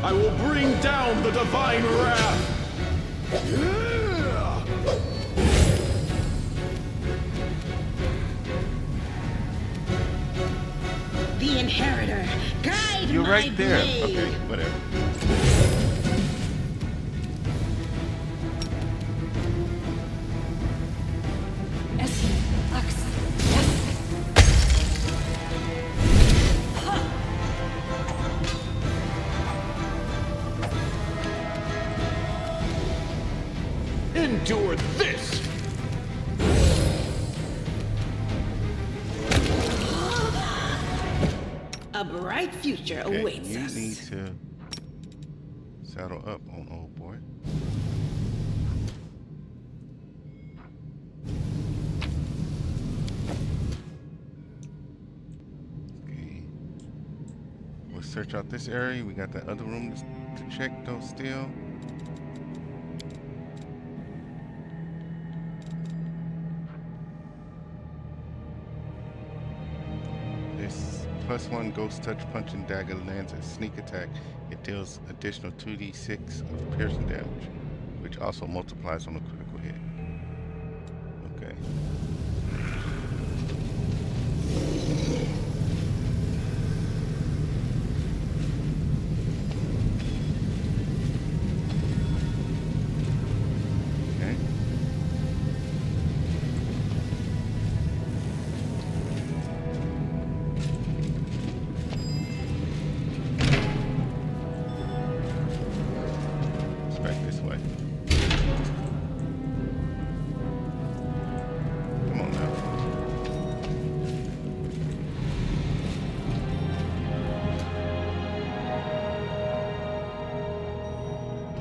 I will bring down the divine wrath. The inheritor, guide You're my right there. blade! Okay, whatever. Endure this. A bright future Okay, awaits you us. need to saddle up on old boy. Okay. We'll search out this area. We got that other room to check though still. This +1 ghost touch punch and dagger lands a sneak attack. It deals additional 2d6 of piercing damage, which also multiplies on a critical hit. Okay. Okay. It's back this way. Come on now.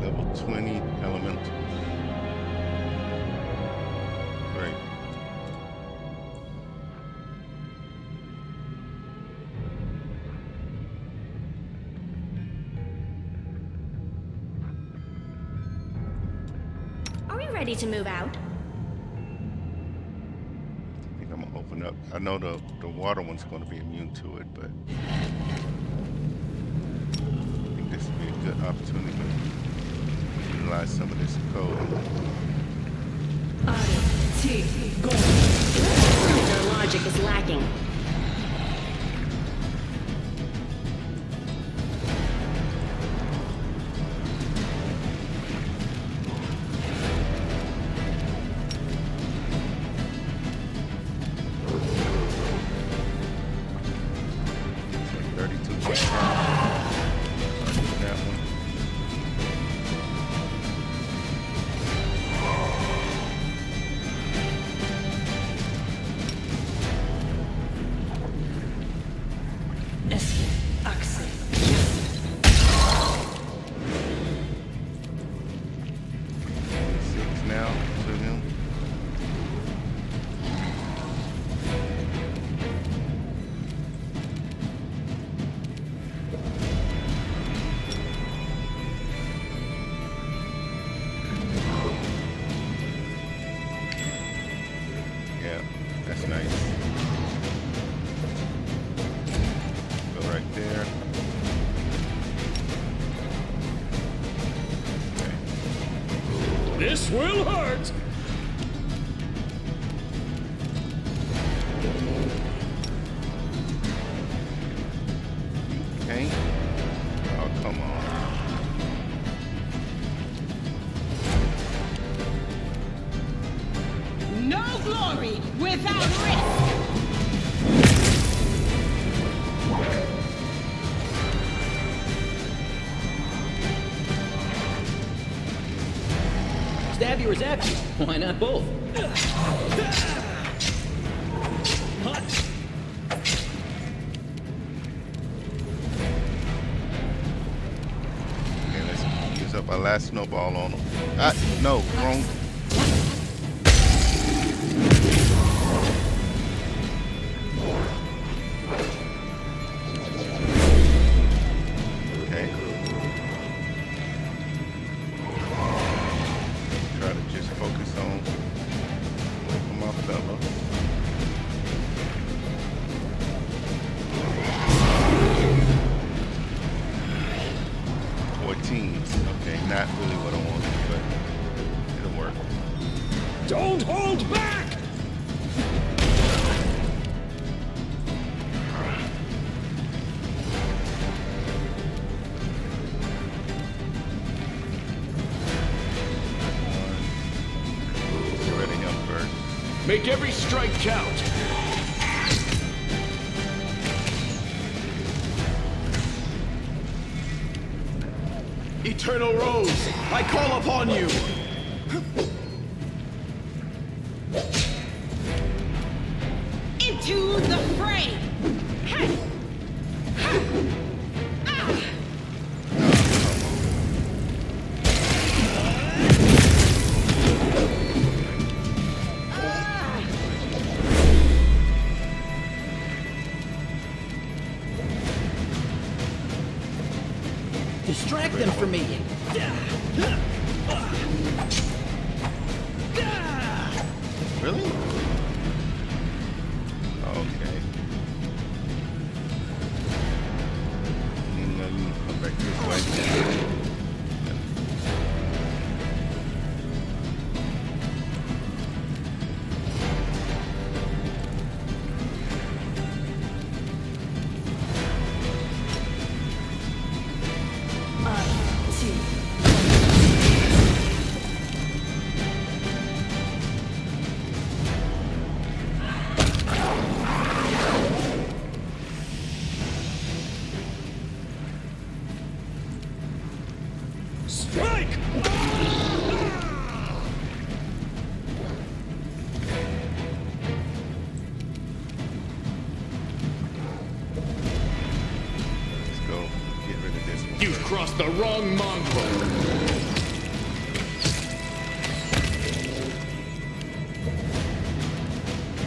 Level 20 elementals. Great. Are we ready to move out? I think I'm gonna open up. I know the water one's gonna be immune to it, but I think this would be a good opportunity to utilize some of this code. Your logic is lacking. It's like 32%. That one. That's nice. Go right there. This will hurt! Okay. Oh, come on. No glory without risk. Stab you or zap you? Why not both? Okay, let's use up our last snowball on him. Ah, no, wrong. Okay. Try to just focus on my fella. Okay, not really what I wanted, but it'll work. Don't hold back! Get rid of him first. Make every strike count. Eternal Rose, I call upon you! Into the fray. Ha! Ha! Ah! Distract them from me. Really? Okay. You know, you can come back this way. Strike! Let's go get rid of this one. You've crossed the wrong mongrel.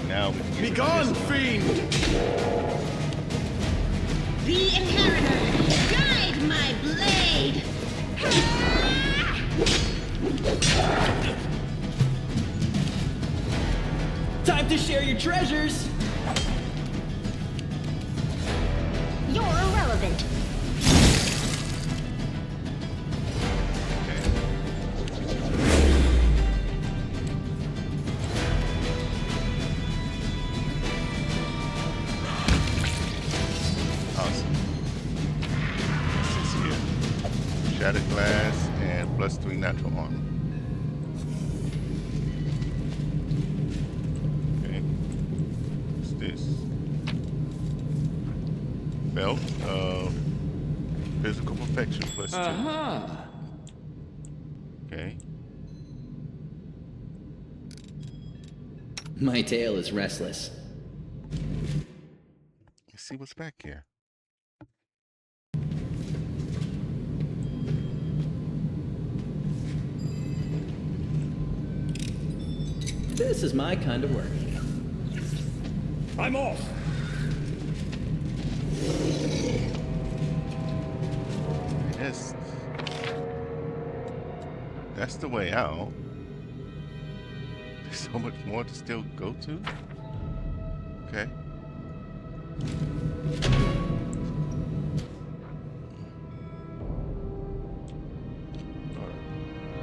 Now we can get Be rid of gone, this one. fiend! The inheritor, guide my blade. Time to share your treasures! You're irrelevant. Awesome. This is here. Shattered glass and +3 natural armor. Okay. What's this? Belt of physical perfection +2. Okay. My tail is restless. Let's see what's back here. This is my kind of work. I'm off! That's the way out. There's so much more to still go to. Okay.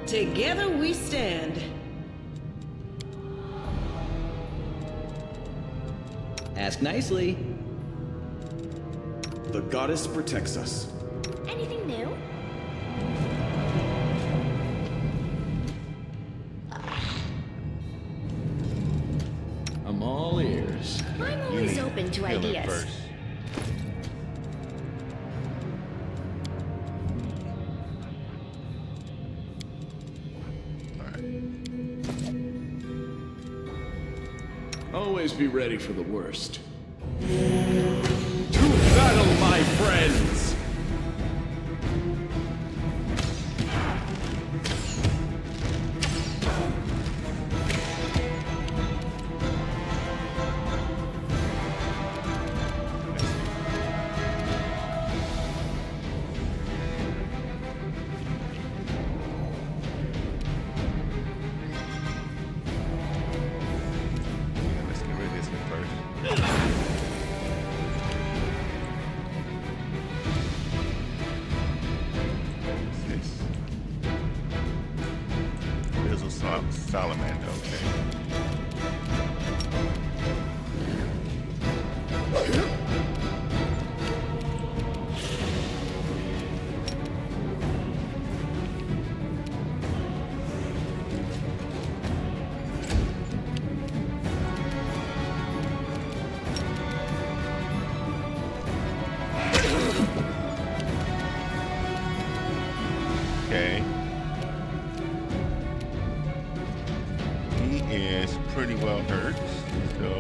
Together we stand. Ask nicely. The goddess protects us. Anything new? I'm all ears. I'm You always need open to healing ideas. first. Always be ready for the worst. To battle, my friends! Yeah, let's get rid of this one first. What's this? Bizzle Salamander, okay. Okay. He is pretty well hurt, so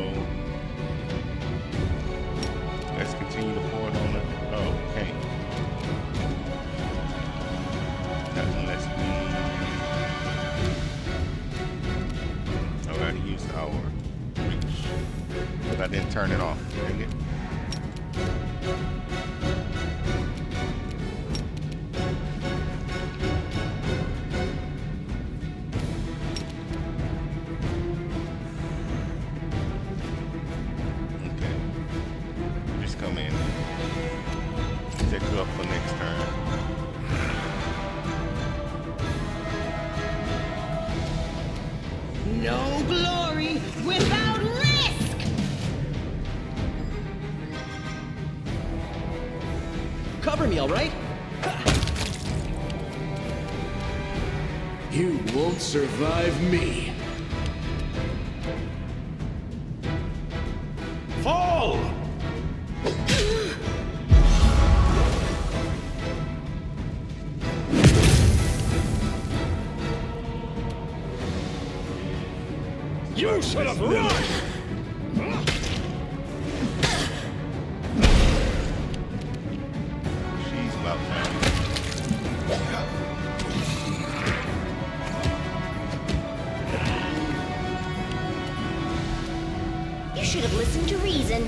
let's continue to pour it on it. Oh, okay. Unless we already used our reach, but I didn't turn it off. Dang it. Okay. Just come in. Set you up for next turn. No glory without risk! Cover me, all right? You won't survive me. Fall! You should have run! She's about time. You should have listened to reason.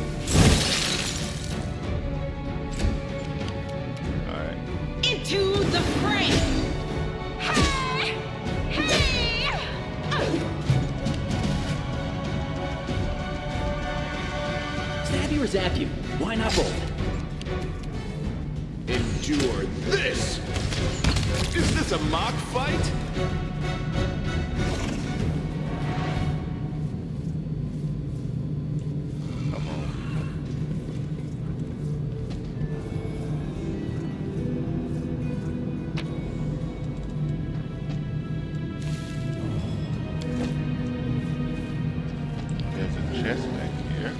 Alright. Into the fray! Hey! Hey! Stab you or zap you? Why not both? Endure this! Is this a mock fight? Come on. There's a chest back here.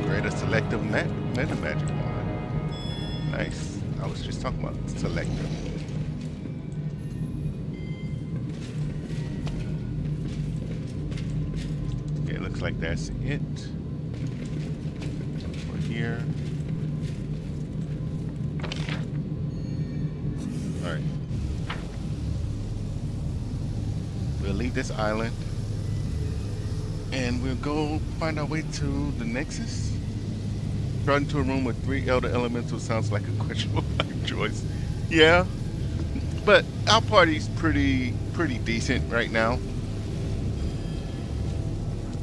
Greater selective meta magic mod. Nice. I was just talking about selective. Okay, looks like that's it. We're here. Alright. We'll leave this island and we'll go find our way to the Nexus. Brought into a room with 3 elder elementals sounds like a questionable life choice. Yeah, but our party's pretty decent right now.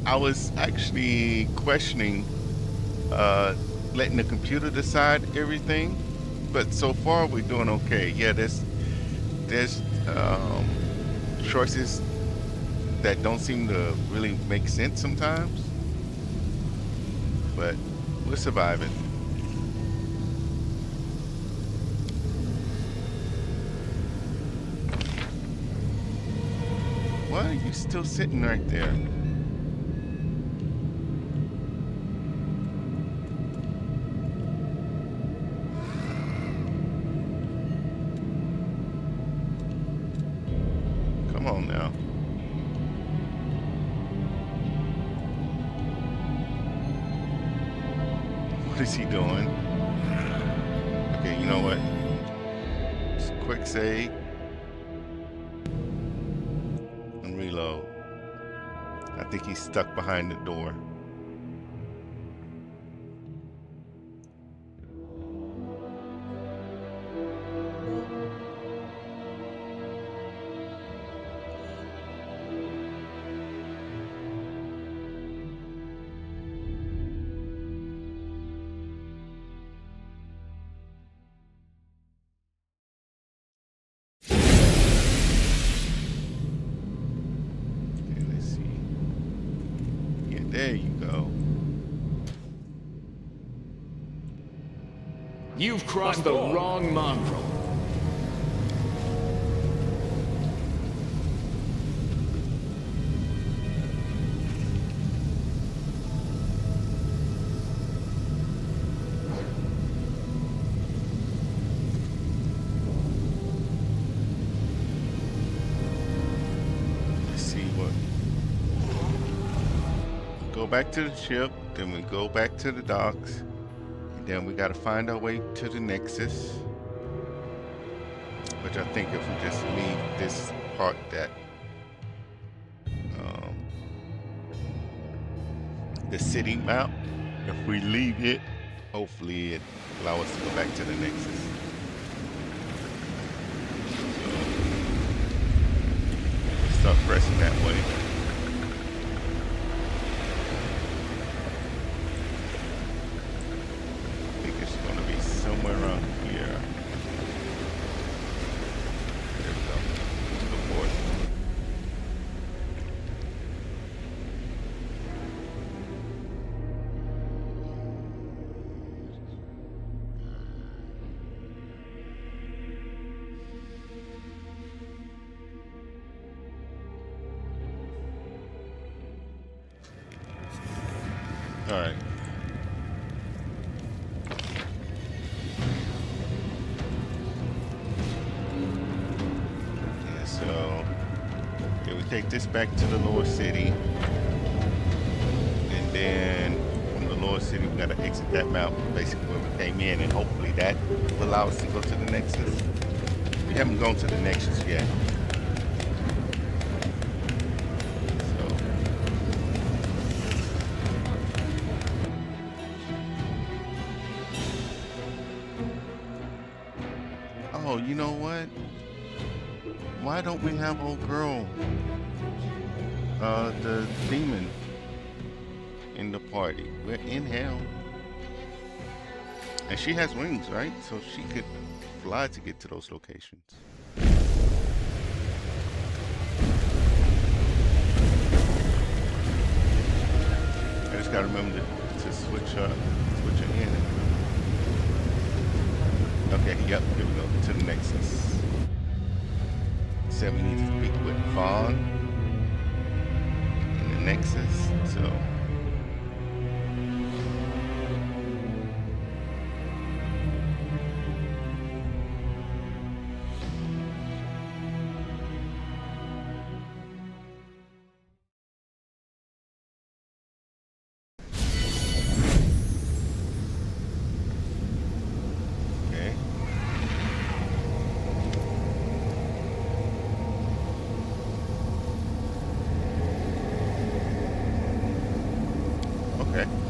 I was actually questioning letting the computer decide everything, but so far we're doing okay. Yeah, there's choices that don't seem to really make sense sometimes, but we're surviving. Why are you still sitting right there? Come on now. What is he doing? Okay, you know what? Just quick save and reload. I think he's stuck behind the door. Okay, let's see. Yeah, there you go. You've crossed the wrong mongrel. Let's see what. Go back to the ship, then we go back to the docks, and then we got to find our way to the Nexus. Which I think if we just leave this part that the city map, if we leave it, hopefully it allow us to go back to the Nexus. So start pressing that way. I think it's going to be somewhere around here. There we go. Let's go for it. All right. Yeah, so yeah, we take this back to the lower city, and then from the lower city we gotta exit that map, basically where we came in, and hopefully that will allow us to go to the Nexus. We haven't gone to the Nexus yet. Oh, you know what? Why don't we have old girl, the demon, in the party? We're in hell. And she has wings, right? So she could fly to get to those locations. I just gotta remember to switch her in. Okay, yep, here we go, to the Nexus. Said we need to speak with Vaughn in the Nexus, so.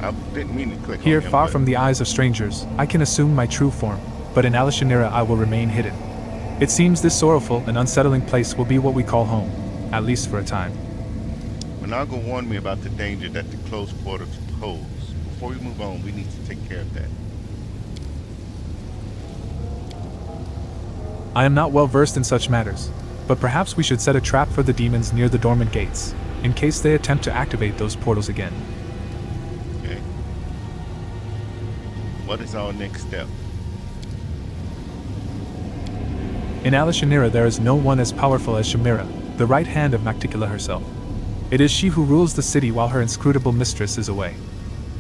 I didn't mean to click Here, on him, far but from the eyes of strangers, I can assume my true form, but in Alishanira I will remain hidden. It seems this sorrowful and unsettling place will be what we call home, at least for a time. Managa warned me about the danger that the closed portals pose. Before we move on, we need to take care of that. I am not well versed in such matters, but perhaps we should set a trap for the demons near the dormant gates, in case they attempt to activate those portals again. Okay. What is our next step? In Alashanira there is no one as powerful as Shamira, the right hand of Nocticula herself. It is she who rules the city while her inscrutable mistress is away.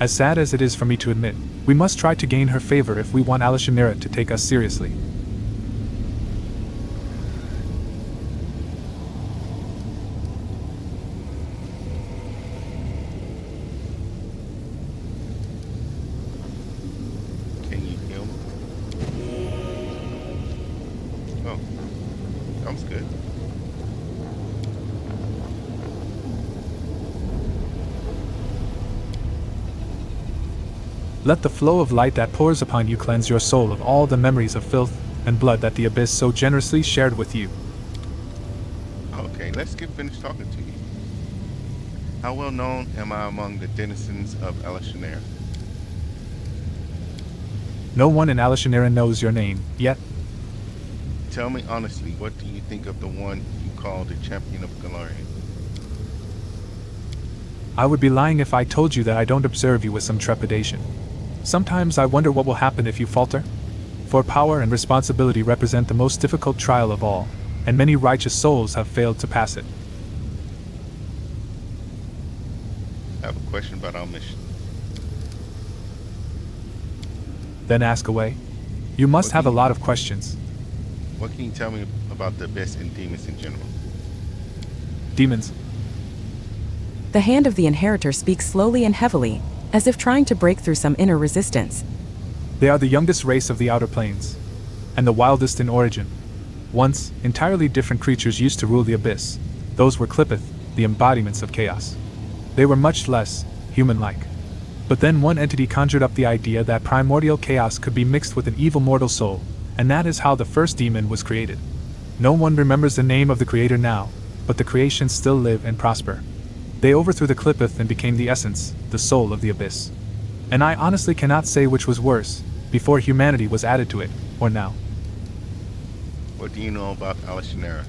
As sad as it is for me to admit, we must try to gain her favor if we want Alashanira to take us seriously. Can you hear me? Oh, sounds good. Let the flow of light that pours upon you cleanse your soul of all the memories of filth and blood that the abyss so generously shared with you. Okay, let's get finished talking to you. How well known am I among the denizens of Alashanira? No one in Alashanira knows your name, yet. Tell me honestly, what do you think of the one you call the champion of Galarian? I would be lying if I told you that I don't observe you with some trepidation. Sometimes I wonder what will happen if you falter. For power and responsibility represent the most difficult trial of all, and many righteous souls have failed to pass it. I have a question about our mission. Then ask away. You must have a lot of questions. What can you tell me about the abyss and demons in general? Demons. The hand of the inheritor speaks slowly and heavily, as if trying to break through some inner resistance. They are the youngest race of the outer planes, and the wildest in origin. Once, entirely different creatures used to rule the abyss. Those were Clippeth, the embodiments of chaos. They were much less human-like. But then one entity conjured up the idea that primordial chaos could be mixed with an evil mortal soul, and that is how the first demon was created. No one remembers the name of the creator now, but the creations still live and prosper. They overthrew the Clippeth and became the essence, the soul of the abyss. And I honestly cannot say which was worse, before humanity was added to it, or now. What do you know about Alashanira?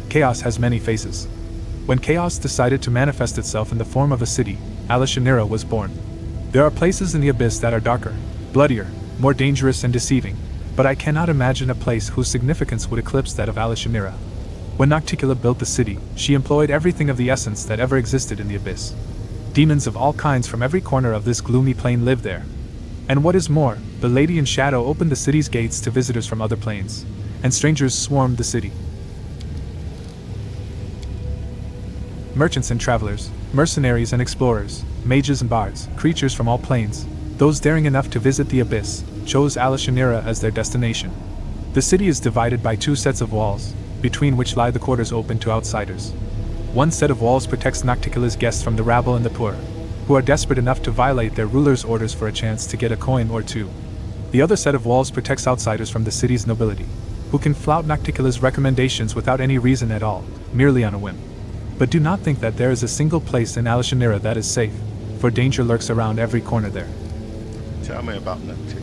Chaos has many faces. When chaos decided to manifest itself in the form of a city, Alashanira was born. There are places in the abyss that are darker, bloodier, more dangerous and deceiving, but I cannot imagine a place whose significance would eclipse that of Alashanira. When Nocticula built the city, she employed everything of the essence that ever existed in the abyss. Demons of all kinds from every corner of this gloomy plane live there. And what is more, the Lady in Shadow opened the city's gates to visitors from other planes, and strangers swarmed the city. Merchants and travelers, mercenaries and explorers, mages and bards, creatures from all planes, those daring enough to visit the abyss, chose Alashanira as their destination. The city is divided by two sets of walls, between which lie the quarters open to outsiders. One set of walls protects Nocticula's guests from the rabble and the poor, who are desperate enough to violate their ruler's orders for a chance to get a coin or two. The other set of walls protects outsiders from the city's nobility, who can flout Nocticula's recommendations without any reason at all, merely on a whim. But do not think that there is a single place in Alashanira that is safe, for danger lurks around every corner there. Tell me about Nocticula.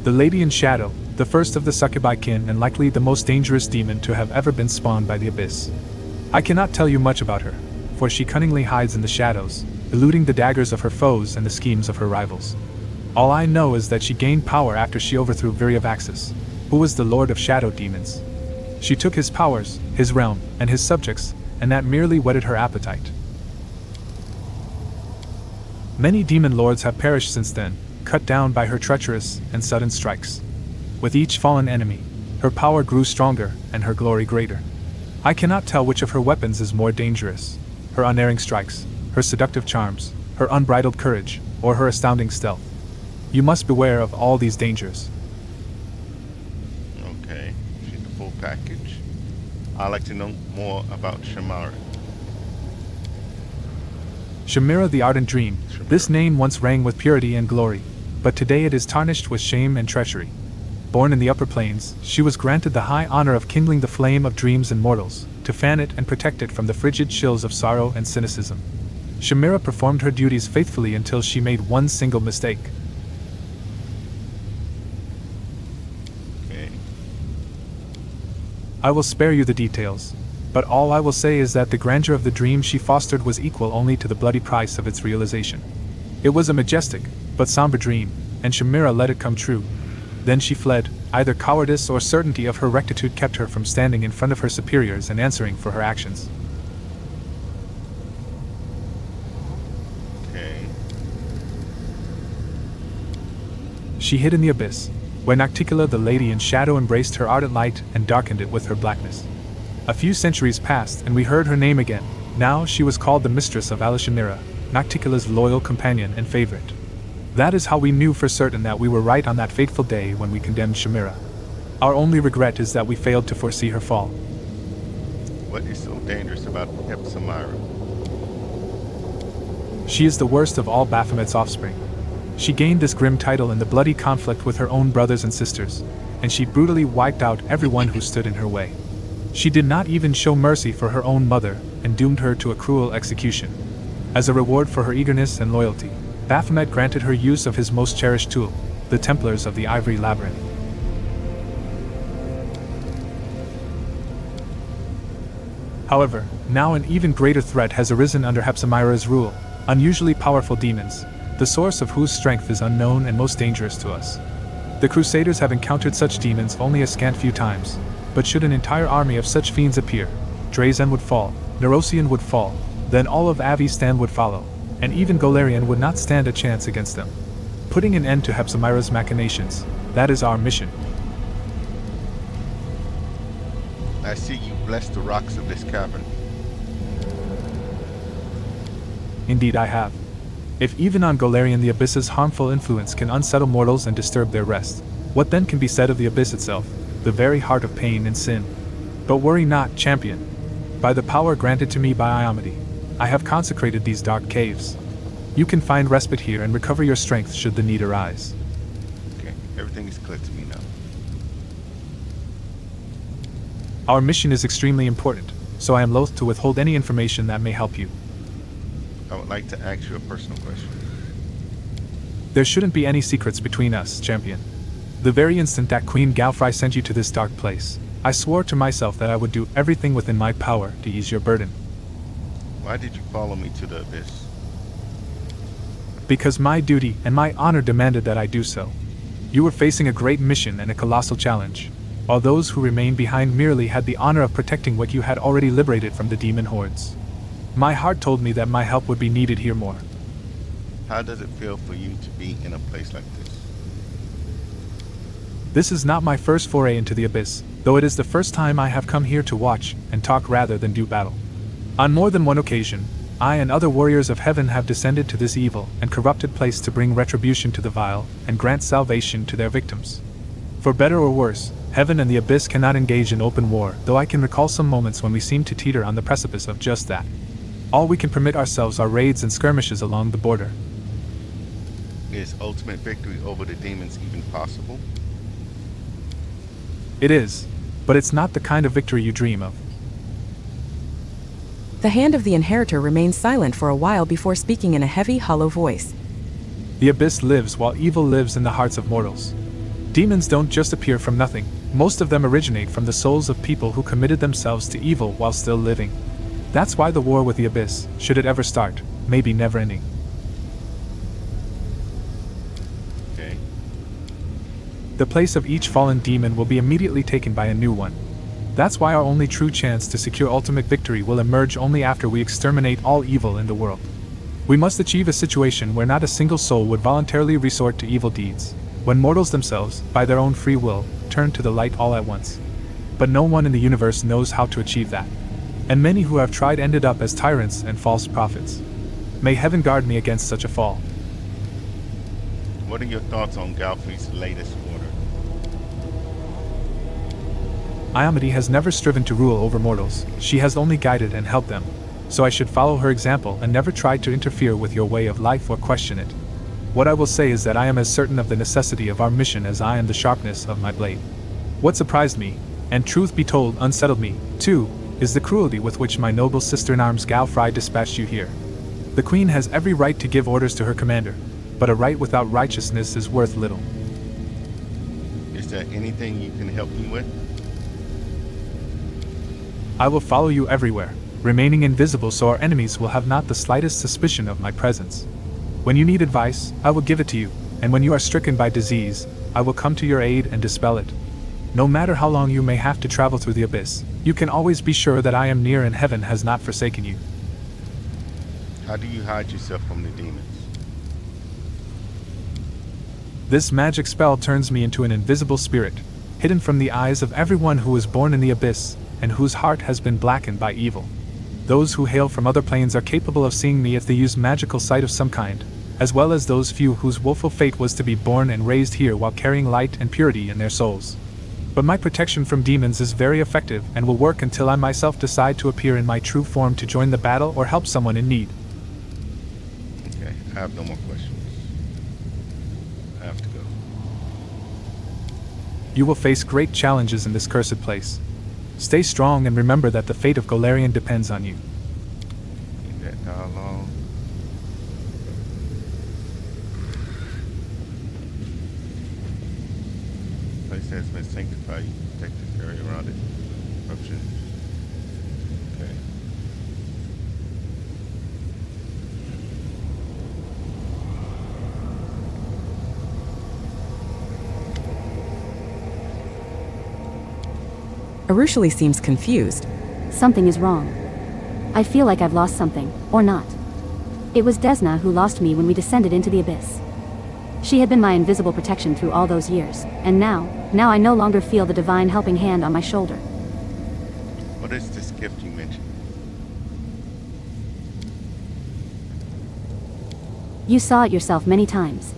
The Lady in Shadow, the first of the succubi kin and likely the most dangerous demon to have ever been spawned by the abyss. I cannot tell you much about her, for she cunningly hides in the shadows, eluding the daggers of her foes and the schemes of her rivals. All I know is that she gained power after she overthrew Viriavaxis, who was the lord of shadow demons. She took his powers, his realm, and his subjects, and that merely whetted her appetite. Many demon lords have perished since then, cut down by her treacherous and sudden strikes. With each fallen enemy, her power grew stronger and her glory greater. I cannot tell which of her weapons is more dangerous, her unerring strikes, her seductive charms, her unbridled courage, or her astounding stealth. You must beware of all these dangers. Okay, she's the full package. I'd like to know more about Shamira. Shamira the Ardent Dream. This name once rang with purity and glory, but today it is tarnished with shame and treachery. born in the upper planes, she was granted the high honor of kindling the flame of dreams in mortals, to fan it and protect it from the frigid chills of sorrow and cynicism. Shamira performed her duties faithfully until she made one single mistake. Okay. I will spare you the details, but all I will say is that the grandeur of the dream she fostered was equal only to the bloody price of its realization. It was a majestic, but somber dream, and Shamira let it come true. Then she fled. Either cowardice or certainty of her rectitude kept her from standing in front of her superiors and answering for her actions. Okay. She hid in the abyss, where Nocticula the Lady in Shadow embraced her ardent light and darkened it with her blackness. A few centuries passed and we heard her name again. Now she was called the mistress of Alishamira, Nocticula's loyal companion and favorite. That is how we knew for certain that we were right on that fateful day when we condemned Shamira. Our only regret is that we failed to foresee her fall. What is so dangerous about Hepzibah? She is the worst of all Baphomet's offspring. She gained this grim title in the bloody conflict with her own brothers and sisters, and she brutally wiped out everyone who stood in her way. She did not even show mercy for her own mother, and doomed her to a cruel execution. As a reward for her eagerness and loyalty, Baphomet granted her use of his most cherished tool, the Templars of the Ivory Labyrinth. However, now an even greater threat has arisen under Hepzibah's rule, unusually powerful demons, the source of whose strength is unknown and most dangerous to us. The Crusaders have encountered such demons only a scant few times, but should an entire army of such fiends appear, Drazen would fall, Nerosian would fall, then all of Avistan would follow, and even Golarion would not stand a chance against them. Putting an end to Hepzibah's machinations, that is our mission. I see you bless the rocks of this cavern. Indeed I have. If even on Golarion the Abyss's harmful influence can unsettle mortals and disturb their rest, what then can be said of the Abyss itself, the very heart of pain and sin? But worry not, champion. By the power granted to me by Iamadi, I have consecrated these dark caves. You can find respite here and recover your strength should the need arise. Okay, everything is clear to me now. Our mission is extremely important, so I am loath to withhold any information that may help you. I would like to ask you a personal question. There shouldn't be any secrets between us, champion. The very instant that Queen Galfrey sent you to this dark place, I swore to myself that I would do everything within my power to ease your burden. Why did you follow me to the abyss? Because my duty and my honor demanded that I do so. You were facing a great mission and a colossal challenge, while those who remained behind merely had the honor of protecting what you had already liberated from the demon hordes. My heart told me that my help would be needed here more. How does it feel for you to be in a place like this? This is not my first foray into the abyss, though it is the first time I have come here to watch and talk rather than do battle. On more than one occasion, I and other warriors of heaven have descended to this evil and corrupted place to bring retribution to the vile and grant salvation to their victims. For better or worse, heaven and the abyss cannot engage in open war, though I can recall some moments when we seemed to teeter on the precipice of just that. All we can permit ourselves are raids and skirmishes along the border. Is ultimate victory over the demons even possible? It is, but it's not the kind of victory you dream of. The hand of the inheritor remains silent for a while before speaking in a heavy, hollow voice. The abyss lives while evil lives in the hearts of mortals. Demons don't just appear from nothing. Most of them originate from the souls of people who committed themselves to evil while still living. That's why the war with the abyss, should it ever start, may be never ending. Okay. The place of each fallen demon will be immediately taken by a new one. That's why our only true chance to secure ultimate victory will emerge only after we exterminate all evil in the world. We must achieve a situation where not a single soul would voluntarily resort to evil deeds, when mortals themselves, by their own free will, turn to the light all at once. But no one in the universe knows how to achieve that. And many who have tried ended up as tyrants and false prophets. May heaven guard me against such a fall. What are your thoughts on Galfrey's latest order? Iamadi has never striven to rule over mortals, she has only guided and helped them, so I should follow her example and never try to interfere with your way of life or question it. What I will say is that I am as certain of the necessity of our mission as I am the sharpness of my blade. What surprised me, and truth be told unsettled me, too, is the cruelty with which my noble sister-in-arms Galfry dispatched you here. The Queen has every right to give orders to her commander, but a right without righteousness is worth little. Is there anything you can help me with? I will follow you everywhere, remaining invisible so our enemies will have not the slightest suspicion of my presence. When you need advice, I will give it to you, and when you are stricken by disease, I will come to your aid and dispel it. No matter how long you may have to travel through the abyss, you can always be sure that I am near and heaven has not forsaken you. How do you hide yourself from the demons? This magic spell turns me into an invisible spirit, hidden from the eyes of everyone who was born in the abyss, and whose heart has been blackened by evil. Those who hail from other planes are capable of seeing me if they use magical sight of some kind, as well as those few whose woeful fate was to be born and raised here while carrying light and purity in their souls. But my protection from demons is very effective and will work until I myself decide to appear in my true form to join the battle or help someone in need. Okay, I have no more questions. I have to go. You will face great challenges in this cursed place. Stay strong and remember that the fate of Golarion depends on you. Leave that dialogue. Place has been sanctified. You can protect this area around it. Corruption. Okay. Arushali seems confused. Something is wrong. I feel like I've lost something, or not. It was Desna who lost me when we descended into the abyss. She had been my invisible protection through all those years, and now I no longer feel the divine helping hand on my shoulder. What is this gift you mentioned? You saw it yourself many times.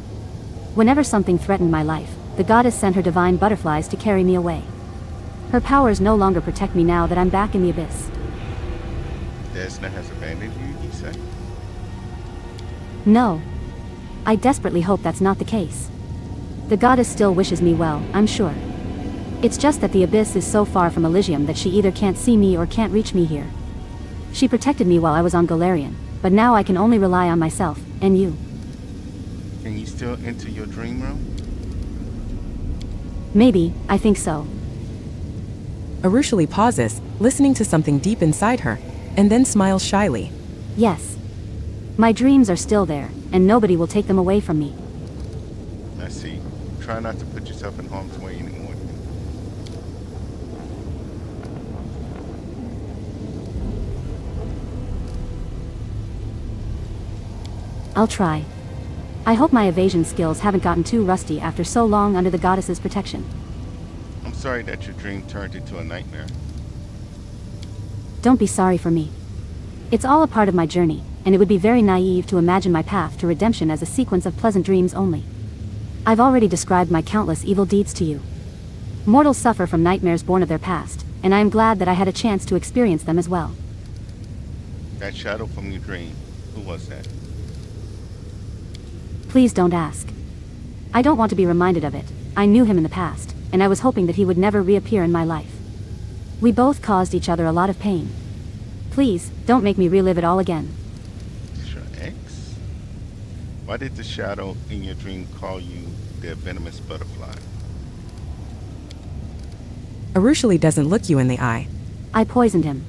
Whenever something threatened my life, the goddess sent her divine butterflies to carry me away. Her powers no longer protect me now that I'm back in the abyss. Desna has abandoned you, you say? No. I desperately hope that's not the case. The goddess still wishes me well, I'm sure. It's just that the abyss is so far from Elysium that she either can't see me or can't reach me here. She protected me while I was on Golarion, but now I can only rely on myself, and you. Can you still enter your dream realm? Maybe, I think so. Arushali pauses, listening to something deep inside her, and then smiles shyly. Yes. My dreams are still there, and nobody will take them away from me. I see. Try not to put yourself in harm's way anymore. I'll try. I hope my evasion skills haven't gotten too rusty after so long under the goddess's protection. I'm sorry that your dream turned into a nightmare. Don't be sorry for me. It's all a part of my journey, and it would be very naive to imagine my path to redemption as a sequence of pleasant dreams only. I've already described my countless evil deeds to you. Mortals suffer from nightmares born of their past, and I am glad that I had a chance to experience them as well. That shadow from your dream, who was that? Please don't ask. I don't want to be reminded of it. I knew him in the past, and I was hoping that he would never reappear in my life. We both caused each other a lot of pain. Please, don't make me relive it all again. Is your ex? Why did the shadow in your dream call you their venomous butterfly? Arushali doesn't look you in the eye. I poisoned him.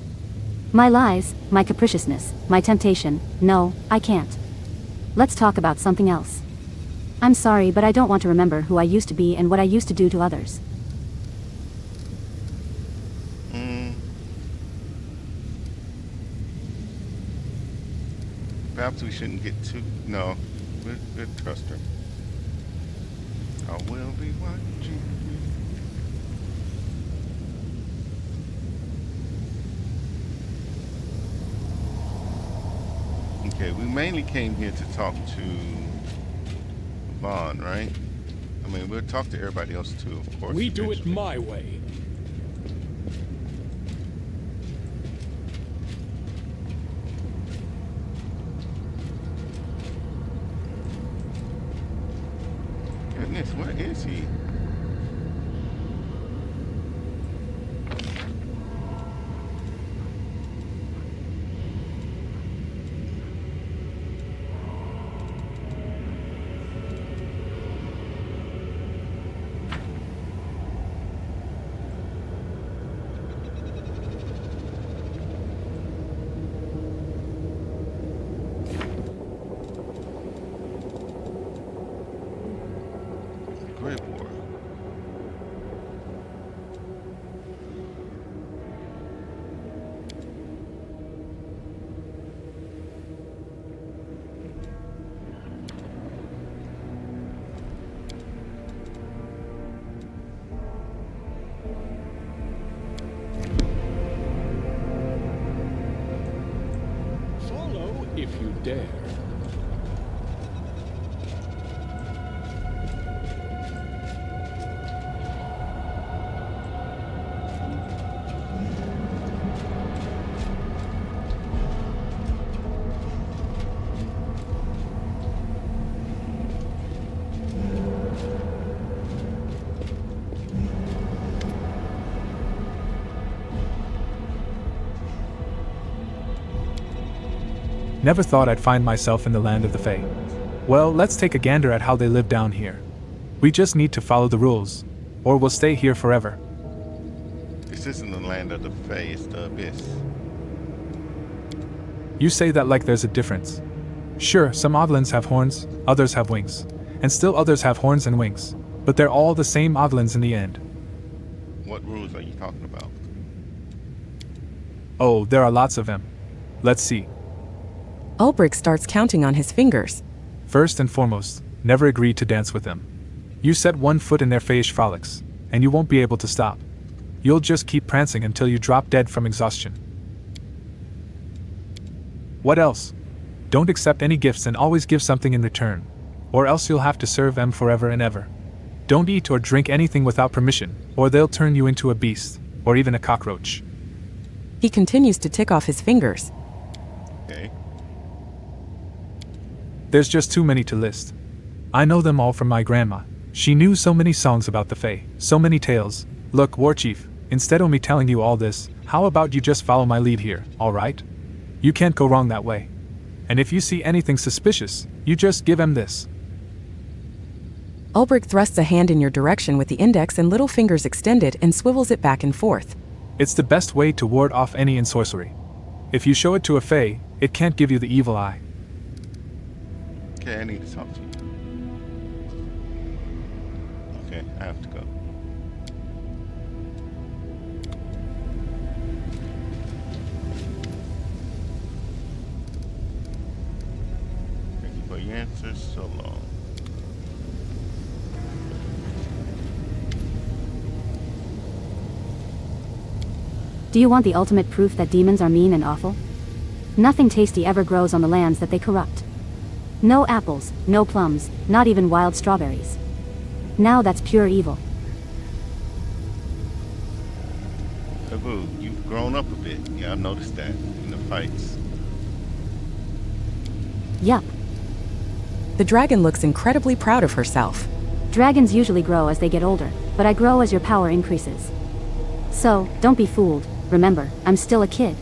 My lies, my capriciousness, my temptation, no, I can't. Let's talk about something else. I'm sorry, but I don't want to remember who I used to be and what I used to do to others. Perhaps we shouldn't get too... No. We'll trust her. I will be watching you. Okay, we mainly came here to talk to Vaughn, right? I mean, we'll talk to everybody else too, of course. We do it eventually. my way. Where is he? Great war. Follow if you dare. Never thought I'd find myself in the land of the Fae. Well, let's take a gander at how they live down here. We just need to follow the rules, or we'll stay here forever. This isn't the land of the Fae, it's the Abyss. You say that like there's a difference. Sure, some Oddlands have horns, others have wings, and still others have horns and wings, but they're all the same Oddlands in the end. What rules are you talking about? Oh, there are lots of them. Let's see. Ulbrich starts counting on his fingers. First and foremost, never agree to dance with them. You set one foot in their faish frolics, and you won't be able to stop. You'll just keep prancing until you drop dead from exhaustion. What else? Don't accept any gifts and always give something in return, or else you'll have to serve them forever and ever. Don't eat or drink anything without permission, or they'll turn you into a beast, or even a cockroach. He continues to tick off his fingers. Okay. There's just too many to list. I know them all from my grandma. She knew so many songs about the Fae, so many tales. Look, War Chief, instead of me telling you all this, how about you just follow my lead here, alright? You can't go wrong that way. And if you see anything suspicious, you just give him this. Ulbrich thrusts a hand in your direction with the index and little fingers extended and swivels it back and forth. It's the best way to ward off any ensorcery. If you show it to a Fae, it can't give you the evil eye. Okay, I need to talk to you. Okay, I have to go. Thank you for your answers so long. Do you want the ultimate proof that demons are mean and awful? Nothing tasty ever grows on the lands that they corrupt. No apples, no plums, not even wild strawberries. Now that's pure evil. Abu, you've grown up a bit. Yeah, I've noticed that in the fights. Yup. The dragon looks incredibly proud of herself. Dragons usually grow as they get older, but I grow as your power increases. So, don't be fooled. Remember, I'm still a kid.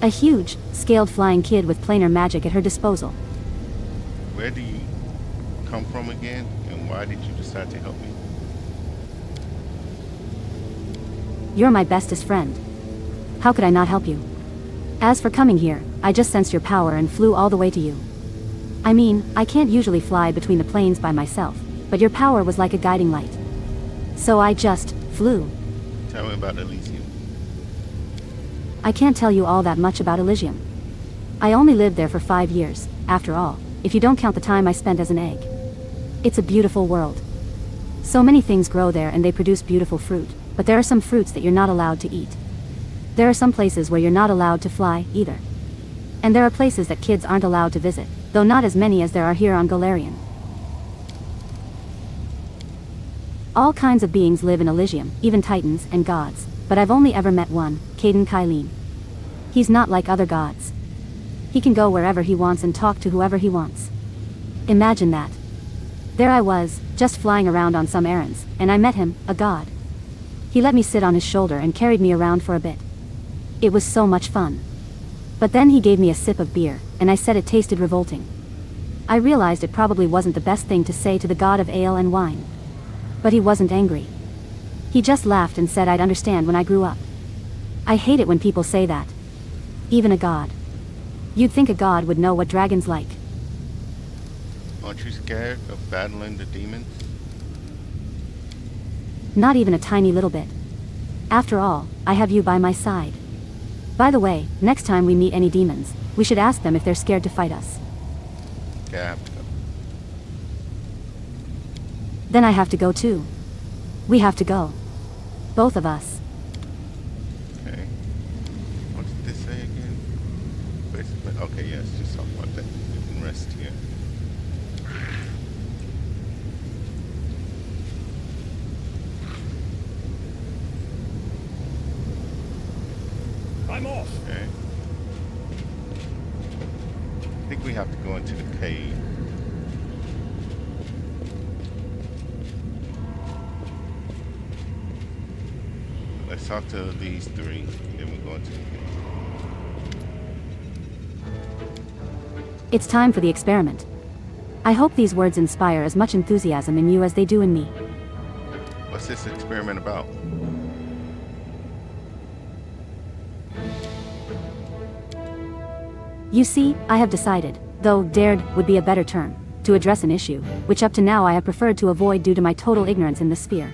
A huge, scaled flying kid with planar magic at her disposal. Where do you come from again, and why did you decide to help me? You're my bestest friend. How could I not help you? As for coming here, I just sensed your power and flew all the way to you. I mean, I can't usually fly between the planes by myself, but your power was like a guiding light. So I just flew. Tell me about Elysium. I can't tell you all that much about Elysium. I only lived there for 5 years, after all, if you don't count the time I spent as an egg. It's a beautiful world. So many things grow there and they produce beautiful fruit, but there are some fruits that you're not allowed to eat. There are some places where you're not allowed to fly, either. And there are places that kids aren't allowed to visit, though not as many as there are here on Golarion. All kinds of beings live in Elysium, even titans and gods, but I've only ever met one, Caden Kylene. He's not like other gods. He can go wherever he wants and talk to whoever he wants. Imagine that. There I was, just flying around on some errands, and I met him, a god. He let me sit on his shoulder and carried me around for a bit. It was so much fun. But then he gave me a sip of beer, and I said it tasted revolting. I realized it probably wasn't the best thing to say to the god of ale and wine. But he wasn't angry. He just laughed and said I'd understand when I grew up. I hate it when people say that. Even a god. You'd think a god would know what dragons like. Aren't you scared of battling the demons? Not even a tiny little bit. After all, I have you by my side. By the way, next time we meet any demons, we should ask them if they're scared to fight us. Yeah, I have to go. Then I have to go too. We have to go. Both of us. Okay. What did this say again? Basically, okay, yes, just talk about that. You can rest here. I'm off. Okay. I think we have to go into the cave. Let's talk to these three, then we go into the cave. It's time for the experiment. I hope these words inspire as much enthusiasm in you as they do in me. What's this experiment about? You see, I have decided, though dared would be a better term, to address an issue, which up to now I have preferred to avoid due to my total ignorance in this sphere.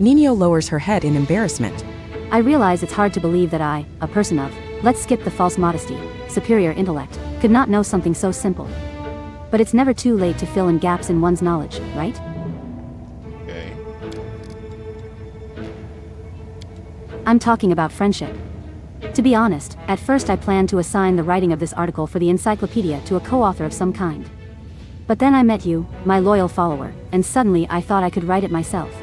Nino lowers her head in embarrassment. I realize it's hard to believe that I, a person of, let's skip the false modesty, superior intellect, could not know something so simple. But it's never too late to fill in gaps in one's knowledge, right? Okay. I'm talking about friendship. To be honest, at first I planned to assign the writing of this article for the encyclopedia to a co-author of some kind. But then I met you, my loyal follower, and suddenly I thought I could write it myself.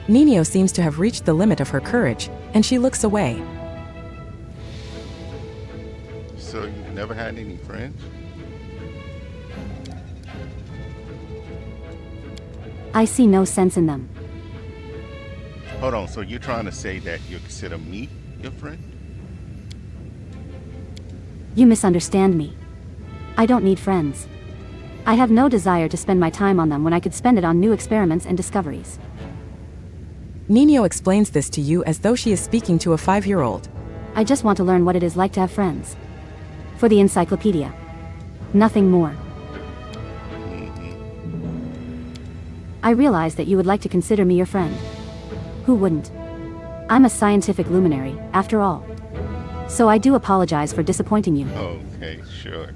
Nino seems to have reached the limit of her courage, and she looks away. So you've never had any friends? I see no sense in them. Hold on, so you're trying to say that you consider me your friend? You misunderstand me. I don't need friends. I have no desire to spend my time on them when I could spend it on new experiments and discoveries. Nino explains this to you as though she is speaking to a 5-year-old. I just want to learn what it is like to have friends. For the encyclopedia. Nothing more. I realize that you would like to consider me your friend. Who wouldn't? I'm a scientific luminary, after all. So I do apologize for disappointing you. Okay, sure.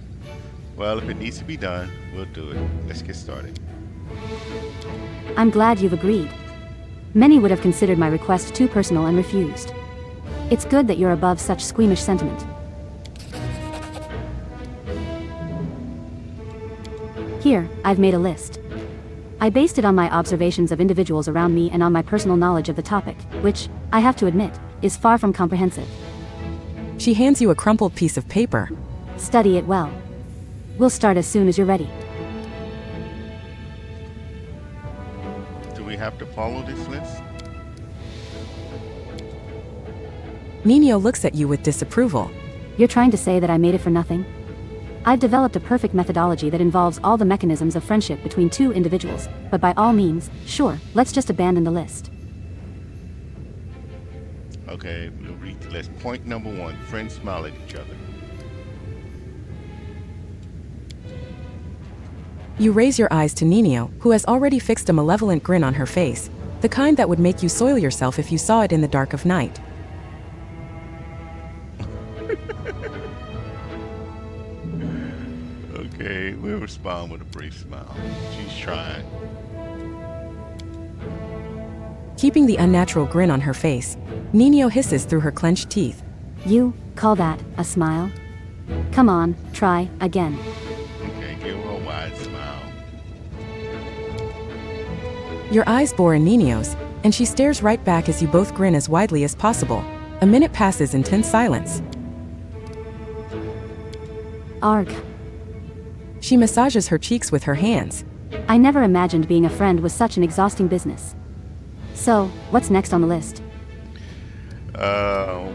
Well, if it needs to be done, we'll do it. Let's get started. I'm glad you've agreed. Many would have considered my request too personal and refused. It's good that you're above such squeamish sentiment. Here, I've made a list. I based it on my observations of individuals around me and on my personal knowledge of the topic, which, I have to admit, is far from comprehensive. She hands you a crumpled piece of paper. Study it well. We'll start as soon as you're ready. Do we have to follow this list? Nino looks at you with disapproval. You're trying to say that I made it for nothing? I've developed a perfect methodology that involves all the mechanisms of friendship between two individuals, but by all means, sure, let's just abandon the list. Okay, we'll read the list. Point number 1, friends smile at each other. You raise your eyes to Nino, who has already fixed a malevolent grin on her face, the kind that would make you soil yourself if you saw it in the dark of night. Okay, we'll respond with a brief smile. She's trying. Keeping the unnatural grin on her face, Nino hisses through her clenched teeth. You call that a smile? Come on, try again. Okay, give her a wide smile. Your eyes bore in Nino's, and she stares right back as you both grin as widely as possible. A minute passes in tense silence. Arg. She massages her cheeks with her hands. I never imagined being a friend was such an exhausting business. So, what's next on the list? Uh,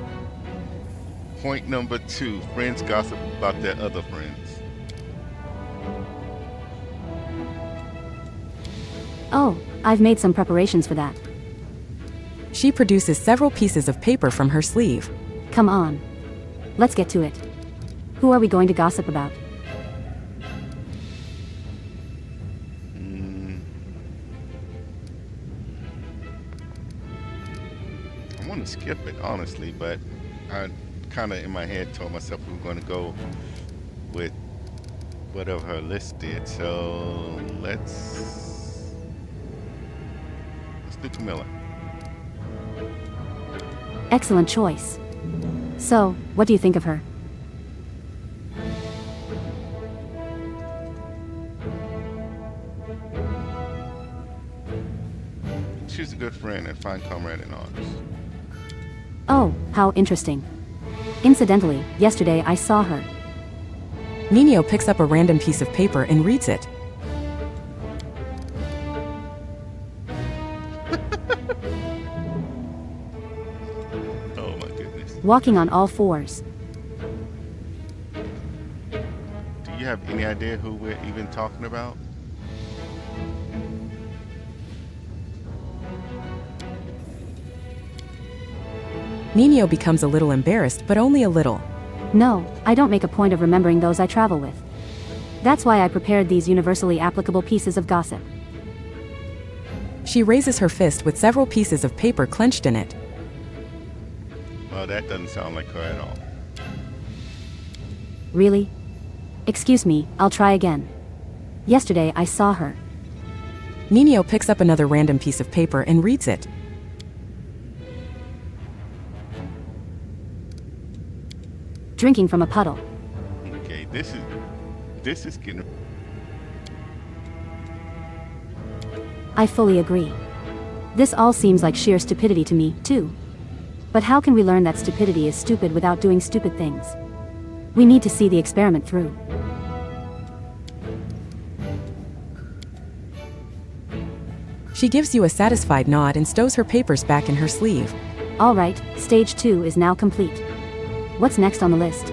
Point number 2. Friends gossip about their other friends. Oh, I've made some preparations for that. She produces several pieces of paper from her sleeve. Come on. Let's get to it. Who are we going to gossip about? I want to skip it, honestly, but I kind of in my head told myself we were going to go with whatever her list did. So let's do Camilla. Excellent choice. So, what do you think of her? She's a good friend and fine comrade in arms. Oh, how interesting. Incidentally, yesterday I saw her. Nino picks up a random piece of paper and reads it. Oh my goodness. Walking on all fours. Do you have any idea who we're even talking about? Nino becomes a little embarrassed, but only a little. No, I don't make a point of remembering those I travel with. That's why I prepared these universally applicable pieces of gossip. She raises her fist with several pieces of paper clenched in it. Well, that doesn't sound like her at all. Really? Excuse me, I'll try again. Yesterday I saw her. Nino picks up another random piece of paper and reads it. Drinking from a puddle. Okay, this is getting. I fully agree. This all seems like sheer stupidity to me, too. But how can we learn that stupidity is stupid without doing stupid things? We need to see the experiment through. She gives you a satisfied nod and stows her papers back in her sleeve. All right, stage 2 is now complete. What's next on the list?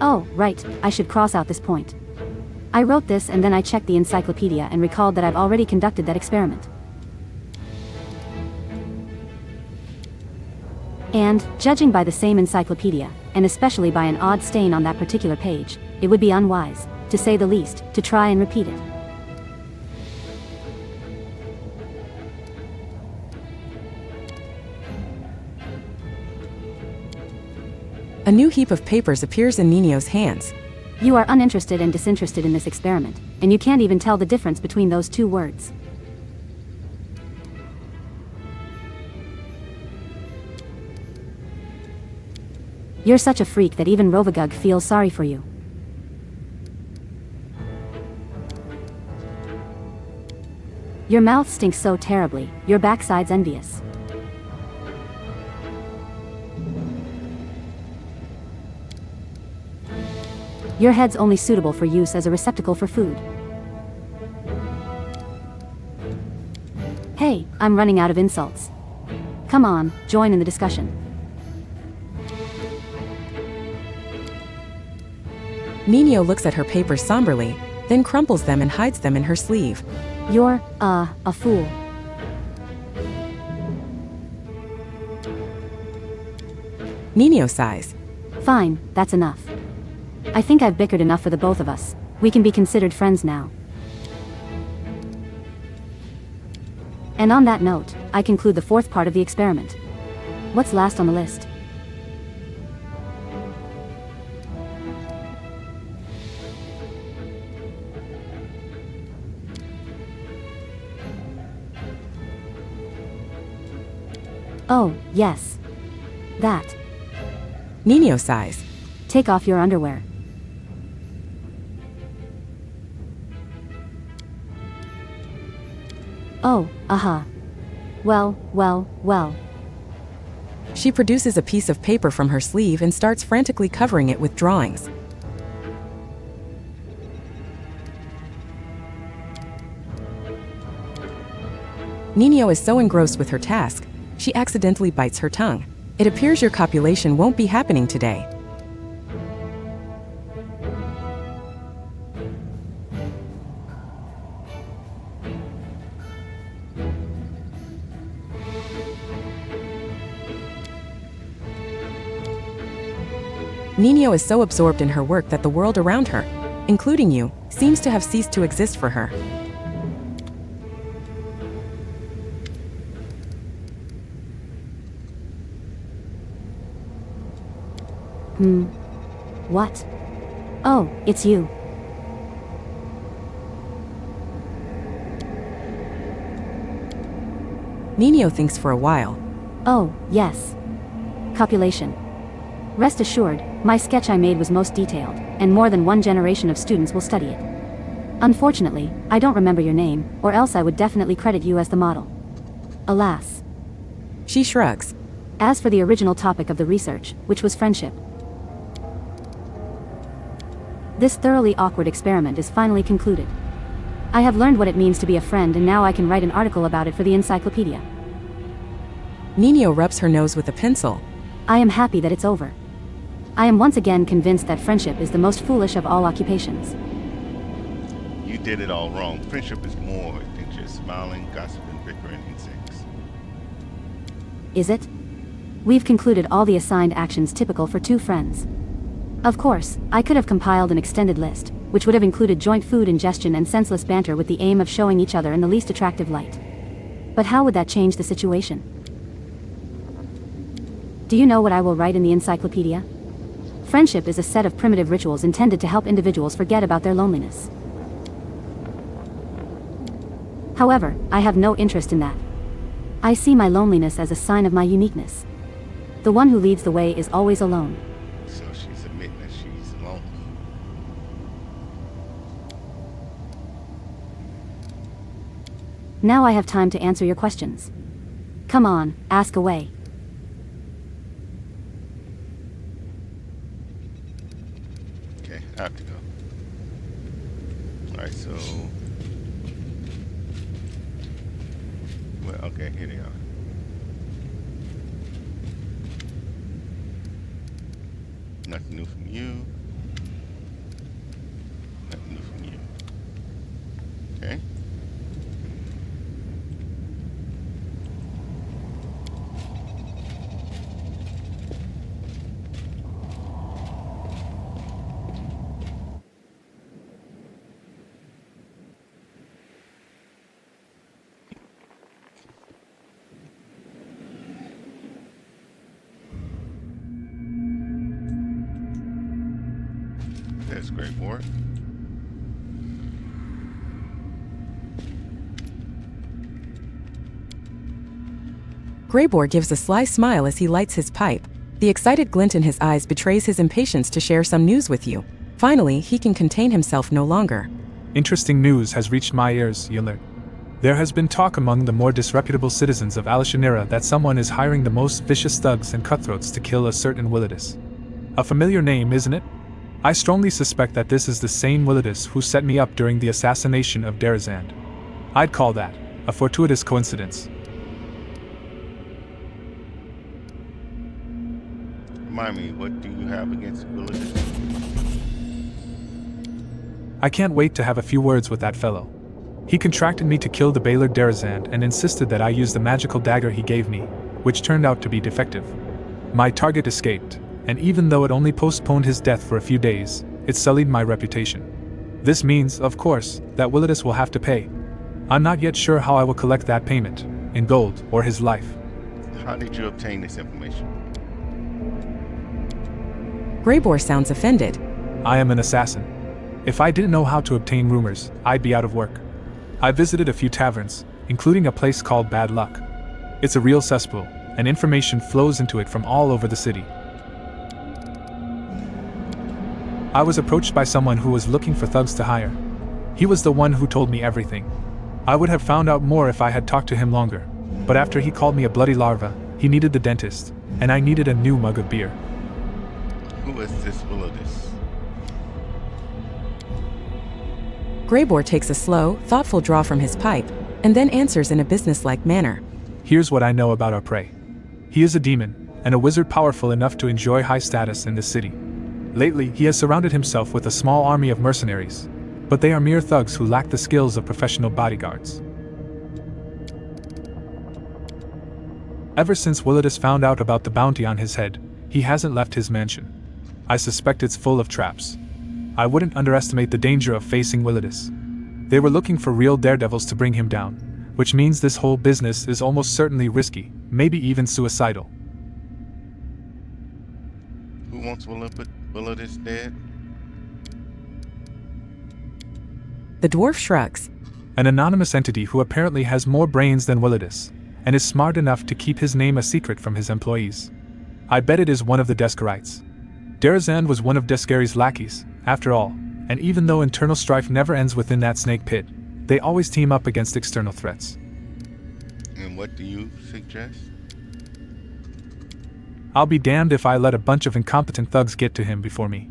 Oh, right, I should cross out this point. I wrote this and then I checked the encyclopedia and recalled that I've already conducted that experiment. And, judging by the same encyclopedia, and especially by an odd stain on that particular page, it would be unwise, to say the least, to try and repeat it. A new heap of papers appears in Nino's hands. You are uninterested and disinterested in this experiment, and you can't even tell the difference between those two words. You're such a freak that even Rovagug feels sorry for you. Your mouth stinks so terribly, your backside's envious. Your head's only suitable for use as a receptacle for food. Hey, I'm running out of insults. Come on, join in the discussion. Nino looks at her papers somberly, then crumples them and hides them in her sleeve. You're, a fool. Nino sighs. Fine, that's enough. I think I've bickered enough for the both of us. We can be considered friends now. And on that note, I conclude the fourth part of the experiment. What's last on the list? Oh, yes. That. Nino sighs. Take off your underwear. Oh, well. She produces a piece of paper from her sleeve and starts frantically covering it with drawings. Nino is so engrossed with her task, she accidentally bites her tongue. It appears your copulation won't be happening today. Nino is so absorbed in her work that the world around her, including you, seems to have ceased to exist for her. What? Oh, it's you. Nino thinks for a while. Oh, yes. Copulation. Rest assured, my sketch I made was most detailed, and more than one generation of students will study it. Unfortunately, I don't remember your name, or else I would definitely credit you as the model. Alas. She shrugs. As for the original topic of the research, which was friendship, this thoroughly awkward experiment is finally concluded. I have learned what it means to be a friend, and now I can write an article about it for the encyclopedia. Nino rubs her nose with a pencil. I am happy that it's over. I am once again convinced that friendship is the most foolish of all occupations. You did it all wrong. Friendship is more than just smiling, gossiping, bickering, and sex. Is it? We've concluded all the assigned actions typical for two friends. Of course, I could have compiled an extended list, which would have included joint food ingestion and senseless banter with the aim of showing each other in the least attractive light. But how would that change the situation? Do you know what I will write in the encyclopedia? Friendship is a set of primitive rituals intended to help individuals forget about their loneliness. However, I have no interest in that. I see my loneliness as a sign of my uniqueness. The one who leads the way is always alone. So she's admitting that she's alone. Now I have time to answer your questions. Come on, ask away. Okay, I have to go. Alright, so... Well, okay, here they are. Nothing new from you. Nothing new from you. Okay. That's great work. Greybor gives a sly smile as he lights his pipe. The excited glint in his eyes betrays his impatience to share some news with you. Finally, he can contain himself no longer. Interesting news has reached my ears, Yulert. There has been talk among the more disreputable citizens of Alishanira that someone is hiring the most vicious thugs and cutthroats to kill a certain Willidus. A familiar name, isn't it? I strongly suspect that this is the same Willidus who set me up during the assassination of Derazand. I'd call that a fortuitous coincidence. Remind me, what do you have against Willidus? I can't wait to have a few words with that fellow. He contracted me to kill the Baylor Derazand and insisted that I use the magical dagger he gave me, which turned out to be defective. My target escaped, and even though it only postponed his death for a few days, it sullied my reputation. This means, of course, that Willidus will have to pay. I'm not yet sure how I will collect that payment, in gold or his life. How did you obtain this information? Greybor sounds offended. I am an assassin. If I didn't know how to obtain rumors, I'd be out of work. I visited a few taverns, including a place called Bad Luck. It's a real cesspool, and information flows into it from all over the city. I was approached by someone who was looking for thugs to hire. He was the one who told me everything. I would have found out more if I had talked to him longer, but after he called me a bloody larva, He needed the dentist, and I needed a new mug of beer. Who is this Willidus? Greybor takes a slow, thoughtful draw from his pipe, and then answers in a businesslike manner. Here's what I know about our prey. He is a demon, and a wizard powerful enough to enjoy high status in the city. Lately, he has surrounded himself with a small army of mercenaries, but they are mere thugs who lack the skills of professional bodyguards. Ever since Willidus found out about the bounty on his head, he hasn't left his mansion. I suspect it's full of traps. I wouldn't underestimate the danger of facing Willidus. They were looking for real daredevils to bring him down, which means this whole business is almost certainly risky, maybe even suicidal. Who wants Willidus dead? The dwarf shrugs. An anonymous entity who apparently has more brains than Willidus, and is smart enough to keep his name a secret from his employees. I bet it is one of the Deskarites. Derazan was one of Deskari's lackeys, after all, and even though internal strife never ends within that snake pit, they always team up against external threats. And what do you suggest? I'll be damned if I let a bunch of incompetent thugs get to him before me.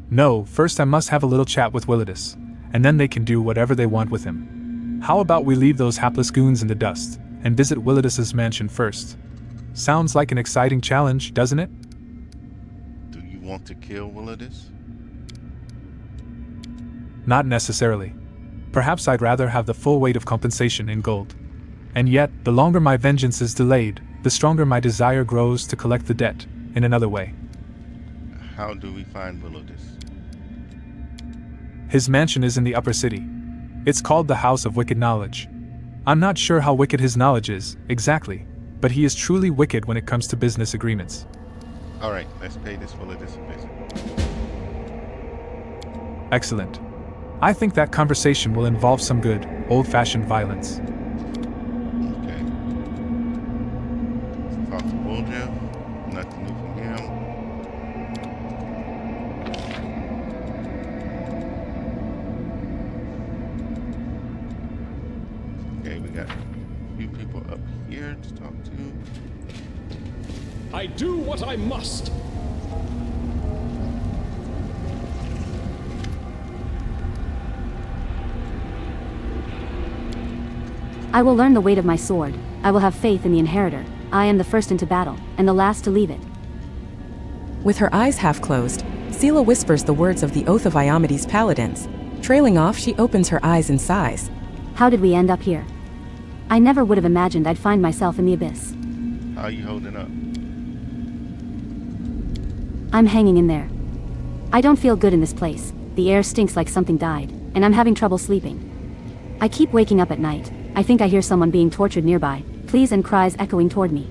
No, first I must have a little chat with Willidus, and then they can do whatever they want with him. How about we leave those hapless goons in the dust, and visit Willidus's mansion first? Sounds like an exciting challenge, doesn't it? Do you want to kill Willidus? Not necessarily. Perhaps I'd rather have the full weight of compensation in gold. And yet, the longer my vengeance is delayed, the stronger my desire grows to collect the debt, in another way. How do we find Willidus? His mansion is in the upper city. It's called the House of Wicked Knowledge. I'm not sure how wicked his knowledge is, exactly, but he is truly wicked when it comes to business agreements. Alright, let's pay this Willidus a visit. Excellent. I think that conversation will involve some good, old-fashioned violence. Okay. Let's talk to Bulljeff. Nothing new from him. Okay, we got a few people up here to talk to. I do what I must. I will learn the weight of my sword. I will have faith in the inheritor. I am the first into battle, and the last to leave it. With her eyes half closed, Sela whispers the words of the Oath of Iomedes Paladins. Trailing off, she opens her eyes and sighs. How did we end up here? I never would have imagined I'd find myself in the abyss. How are you holding up? I'm hanging in there. I don't feel good in this place. The air stinks like something died, and I'm having trouble sleeping. I keep waking up at night. I think I hear someone being tortured nearby, pleas and cries echoing toward me.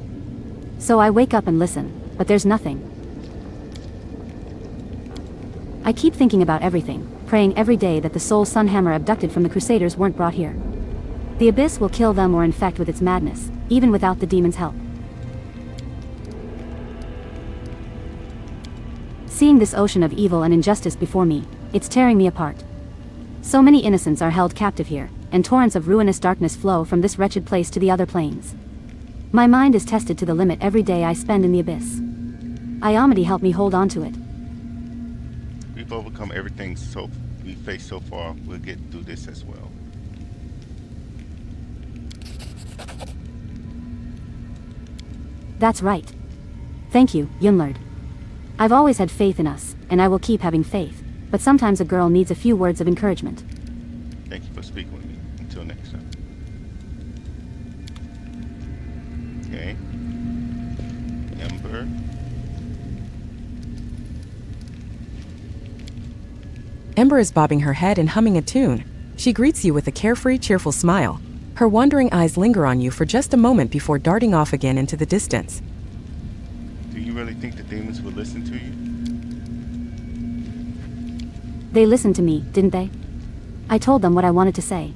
So I wake up and listen, but there's nothing. I keep thinking about everything, praying every day that the soul Sunhammer abducted from the Crusaders weren't brought here. The abyss will kill them or infect with its madness, even without the demon's help. Seeing this ocean of evil and injustice before me, it's tearing me apart. So many innocents are held captive here, and torrents of ruinous darkness flow from this wretched place to the other planes. My mind is tested to the limit every day I spend in the abyss. Iomedes helped me hold on to it. We've overcome everything we faced so far. We'll get through this as well. That's right. Thank you, Yunlord. I've always had faith in us, and I will keep having faith, but sometimes a girl needs a few words of encouragement. Thank you for speaking with me. Until next time. Okay. Ember. Ember is bobbing her head and humming a tune. She greets you with a carefree, cheerful smile. Her wandering eyes linger on you for just a moment before darting off again into the distance. Do you really think the demons will listen to you? They listened to me, didn't they? I told them what I wanted to say.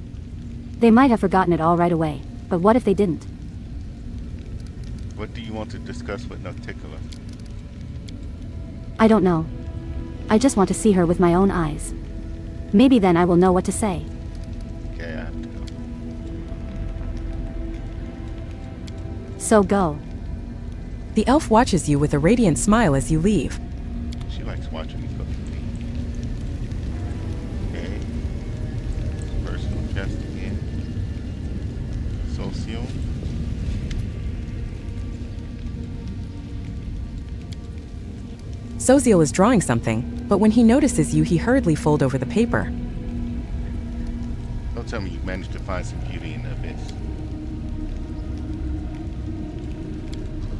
They might have forgotten it all right away, but what if they didn't? What do you want to discuss with Nauticula? I don't know. I just want to see her with my own eyes. Maybe then I will know what to say. Okay, I have to go. So go. The elf watches you with a radiant smile as you leave. She likes watching me cook. Okay. Personal chest again. Socio. Soziel is drawing something, but when he notices you, he hurriedly folds over the paper. Don't tell me you managed to find some beauty in the abyss.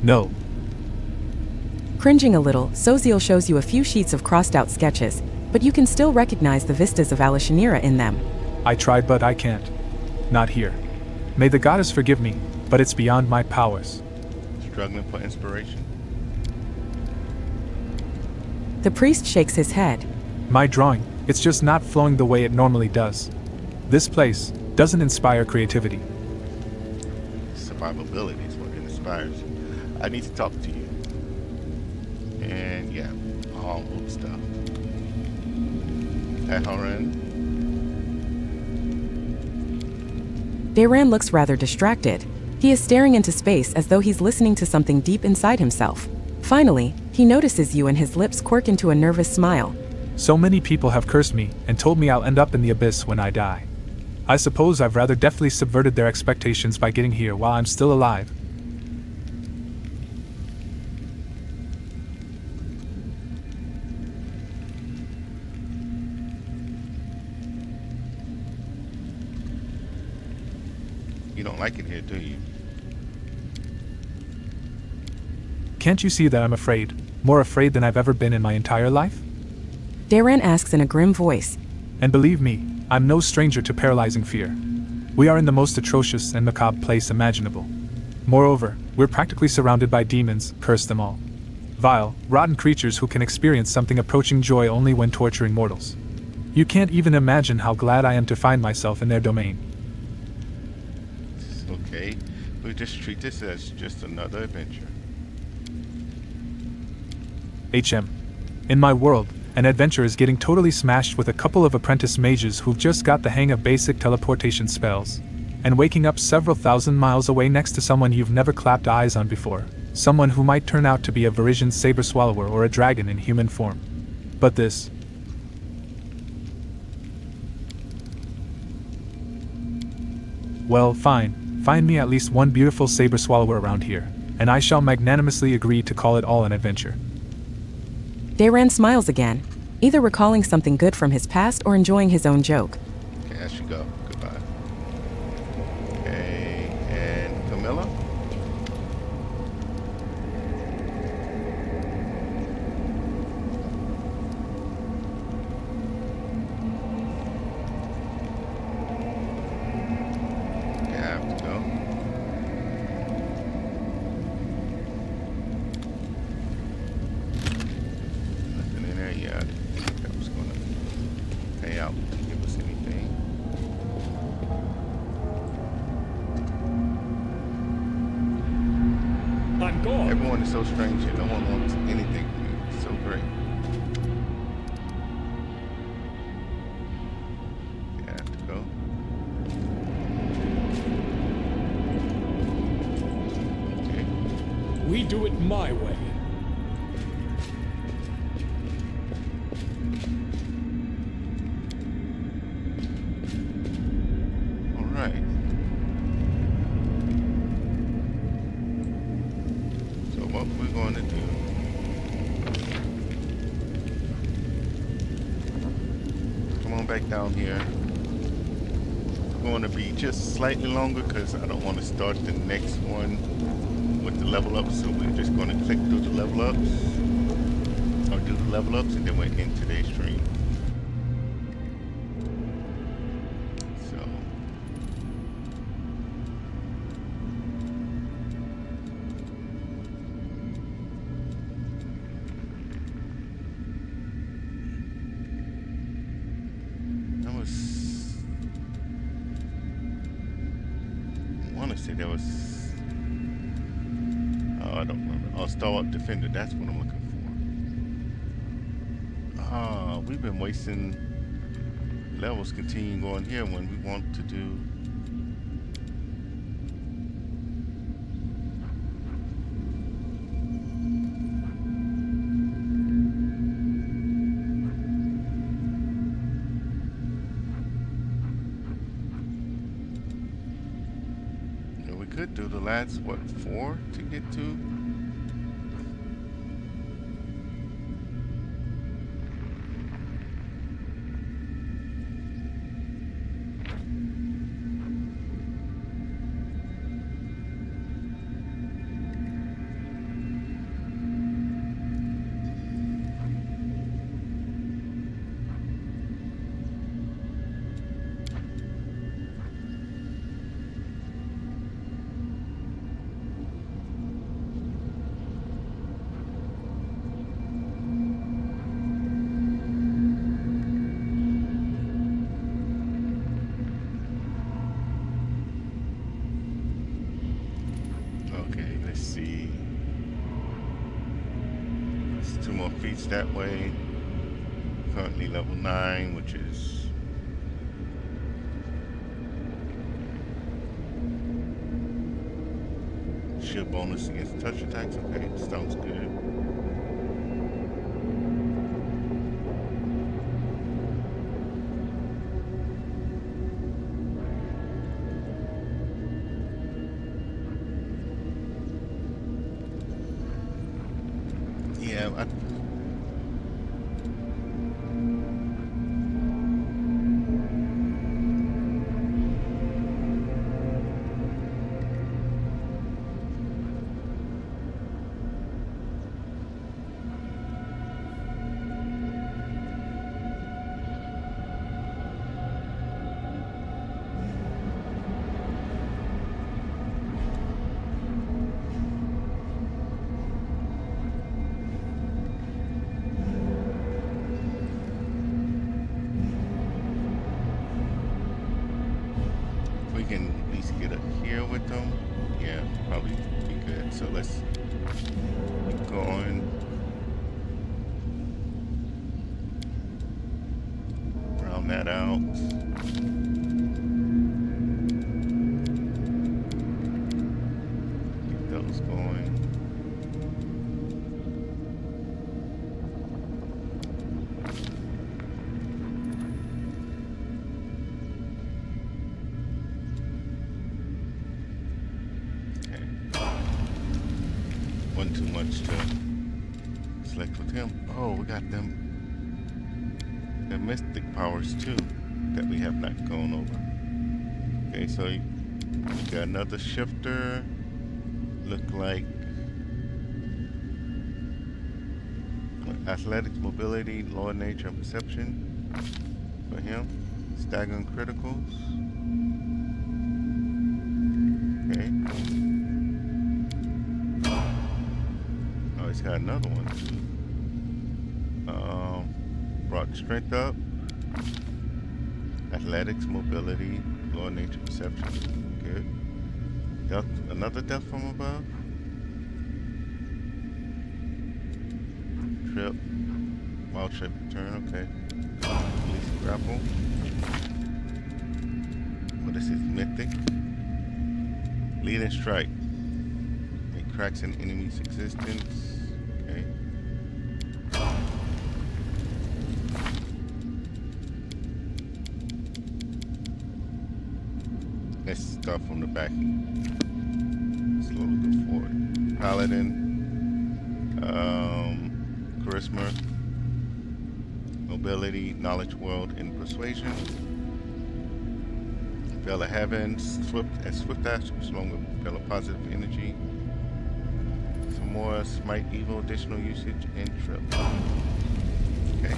No. Cringing a little, Soziel shows you a few sheets of crossed-out sketches, but you can still recognize the vistas of Alishanira in them. I tried, but I can't. Not here. May the goddess forgive me, but it's beyond my powers. Struggling for inspiration? The priest shakes his head. My drawing, it's just not flowing the way it normally does. This place doesn't inspire creativity. Survivability is what inspires you. I need to talk to you. And yeah, all good stuff. Pathfinder. Dayran looks rather distracted. He is staring into space as though he's listening to something deep inside himself. Finally, he notices you and his lips quirk into a nervous smile. So many people have cursed me and told me I'll end up in the abyss when I die. I suppose I've rather deftly subverted their expectations by getting here while I'm still alive. You don't like it here, do you? Can't you see that I'm afraid? More afraid than I've ever been in my entire life? Dayran asks in a grim voice. And believe me, I'm no stranger to paralyzing fear. We are in the most atrocious and macabre place imaginable. Moreover, we're practically surrounded by demons, curse them all. Vile, rotten creatures who can experience something approaching joy only when torturing mortals. You can't even imagine how glad I am to find myself in their domain. Okay, we'll just treat this as just another adventure. HM. In my world, an adventure is getting totally smashed with a couple of apprentice mages who've just got the hang of basic teleportation spells. And waking up several thousand miles away next to someone you've never clapped eyes on before. Someone who might turn out to be a Varisian saber swallower or a dragon in human form. But this. Well, fine. Find me at least one beautiful saber swallower around here, and I shall magnanimously agree to call it all an adventure. Dayran smiles again, either recalling something good from his past or enjoying his own joke. Okay, I should go. Goodbye. Okay, and Camilla? Okay, I have to go. Nothing in there yet. That was gonna pay out to give us anything. I'm gone. Everyone is so strange here. No one wants anything from me. It's so great. Okay, I have to go. Okay. We do it my way. All right. So what we're going to do? Come on back down here. It's going to be just slightly longer because I don't want to start the next one with the level ups. So we're just going to click through the level ups, or do the level ups, and then we're in today's stream. So. That was, I want to say that was, oh, I don't remember. Oh, Stalwart Defender, that's what I'm looking for. Ah, we've been wasting levels continuing going here when we want to do could do the last, what, 4 to get to? Okay, let's see. It's 2 more feats that way. Currently level 9, which is shield bonus against touch attacks. Okay, sounds good. Yeah, if we can at least get up here with them, yeah, probably be good. So let's keep going. Round that out. Get those going. Wasn't too much to select with him. Oh, we got them. The mystic powers too that we have not gone over. Okay, so you got another shifter. Look like athletics, mobility, lower nature, and perception for him. Staggering criticals. Okay. Oh, he's got another one too. Brought strength up. Athletics, mobility, lower nature, perception. Good. Death, another death from above. Trip. Wild shape return. Okay. Release grapple. What is this? Mythic. Lead and strike. It cracks an enemy's existence. Okay. Let's start from the back. Slowly go forward. Paladin. Charisma. Mobility, knowledge, world, and persuasion. Veil of Heaven, swift ash, along with Veil of Positive Energy. Some more Smite Evil, additional usage, and Trip. Okay.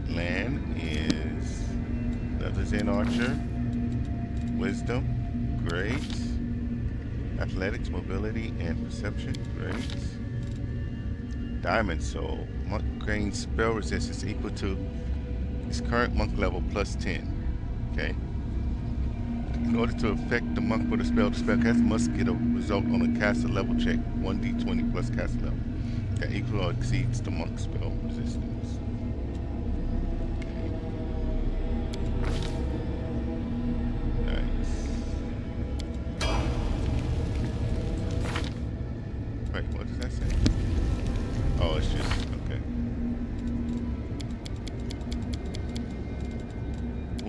Land is another Zen Archer. Wisdom, great. Athletics, mobility, and perception, great. Diamond Soul, monk gains spell resistance equal to its current monk level plus 10. Okay. In order to affect the monk with a spell, the spellcaster must get a result on a caster level check, 1d20 plus caster level, that equal or exceeds the monk spell resistance. Okay. Nice. Wait, what does that say? Oh, it's just, okay.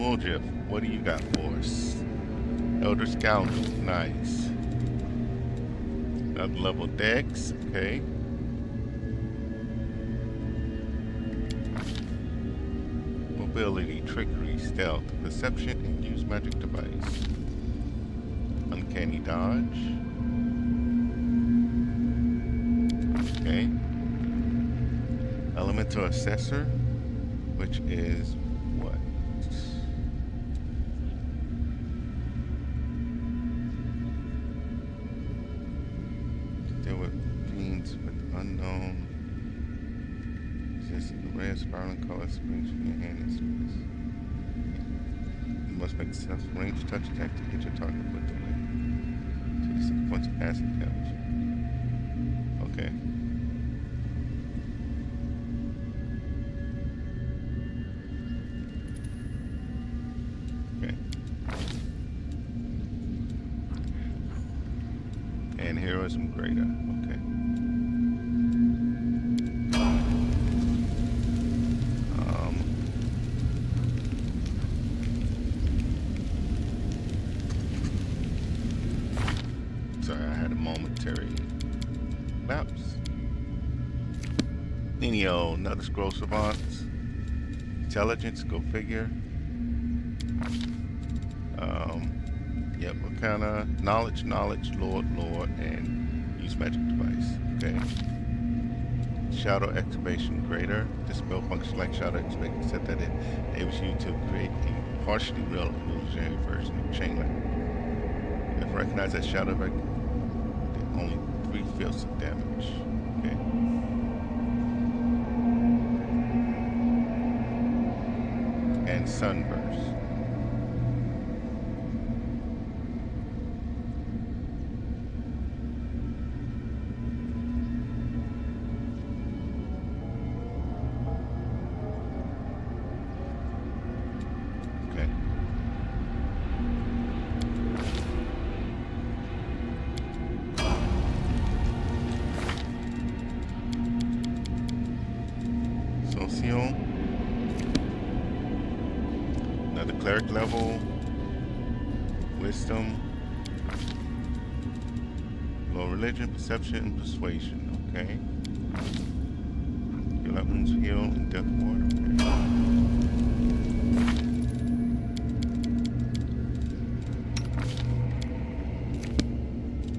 Wooljeff, what do you got for us? Elder Scoundrel, nice. Another level Dex, okay. Mobility, trickery, stealth, perception, and use magic device. Uncanny dodge. Okay. Elemental assessor, which is what? Deal with fiends with unknown. Just the red spiraling color springs from your hand and space. You must make a successful range touch attack to hit your target with the weight. 26 points of acid damage. Okay. Okay. And heroism greater. Okay. Sorry, I had a momentary lapse. Nenio, another scroll savant. Intelligence, go figure. Yep, what kind of knowledge, Lord, and use magic device. Okay. Shadow activation greater. This spell functions like shadow activation, except that it enables you to create a partially real illusionary version of chainlink. If recognized as shadow effect, only 3/5 of damage. Okay. And sunburst. Okay. Socio. Another cleric level. Wisdom. Low religion, perception, and persuasion. Okay. Your weapons heal in death ward. Okay.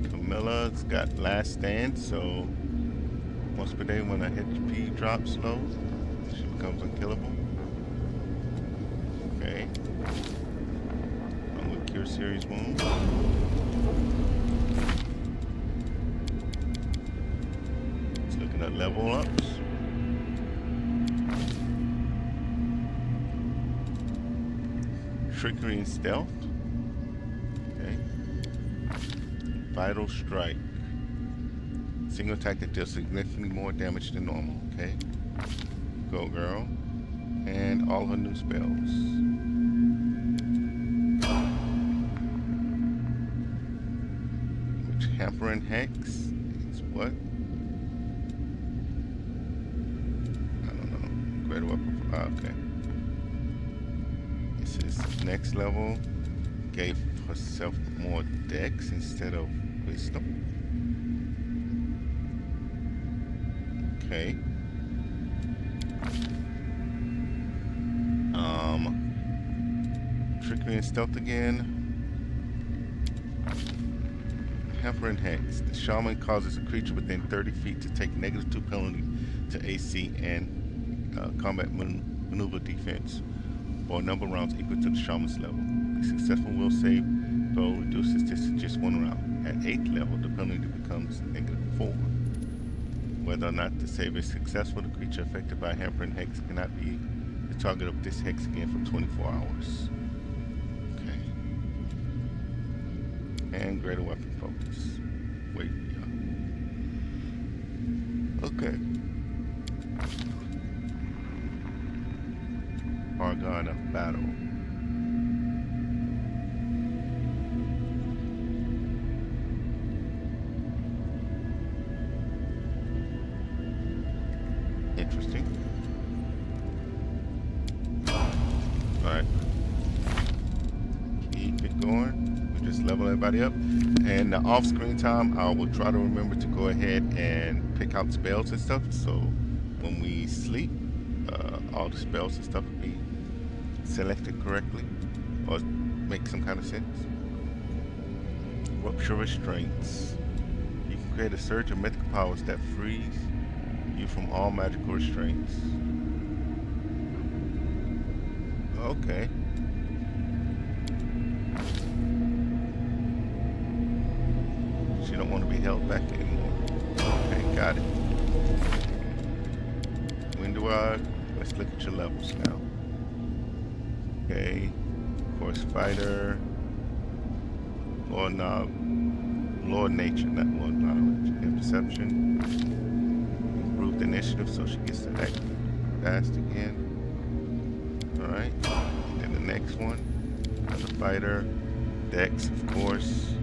Camilla's got last stand, so once per day when her HP drops low, she becomes unkillable. Okay. I'm gonna cure serious wounds. Let's looking at level ups. Trickery and stealth. Okay. Vital strike. Single attack that deals significantly more damage than normal. Okay. Go girl. And all her new spells. Which hampering hex is what? I don't know. Greater weapon. Okay. This is next level. Gave herself more dex instead of wisdom. Okay. Trickery and stealth again. Hampering hex. The shaman causes a creature within 30 feet to take -2 penalty to AC and combat maneuver defense for a number of rounds equal to the shaman's level. A successful will save throw reduces this to just 1 round. At 8th level, the penalty becomes -4. Whether or not the save is successful, the creature affected by hampering hex cannot be the target of this hex again for 24 hours. Okay. And greater weapon focus. Wait, yeah. Okay. Argon of battle. Interesting. Alright. Thorn. We just level everybody up. And the off-screen time, I will try to remember to go ahead and pick out spells and stuff. So when we sleep, all the spells and stuff will be selected correctly or make some kind of sense. Rupture restraints. You can create a surge of mythical powers that freeze you from all magical restraints. Okay. She don't want to be held back anymore. Okay, got it. Let's look at your levels now. Okay, Force Fighter, Lord Nature, not Lord Knowledge, and Perception. Improved initiative, so she gets to act fast again. Alright, and then the next one, another fighter, Dex, of course,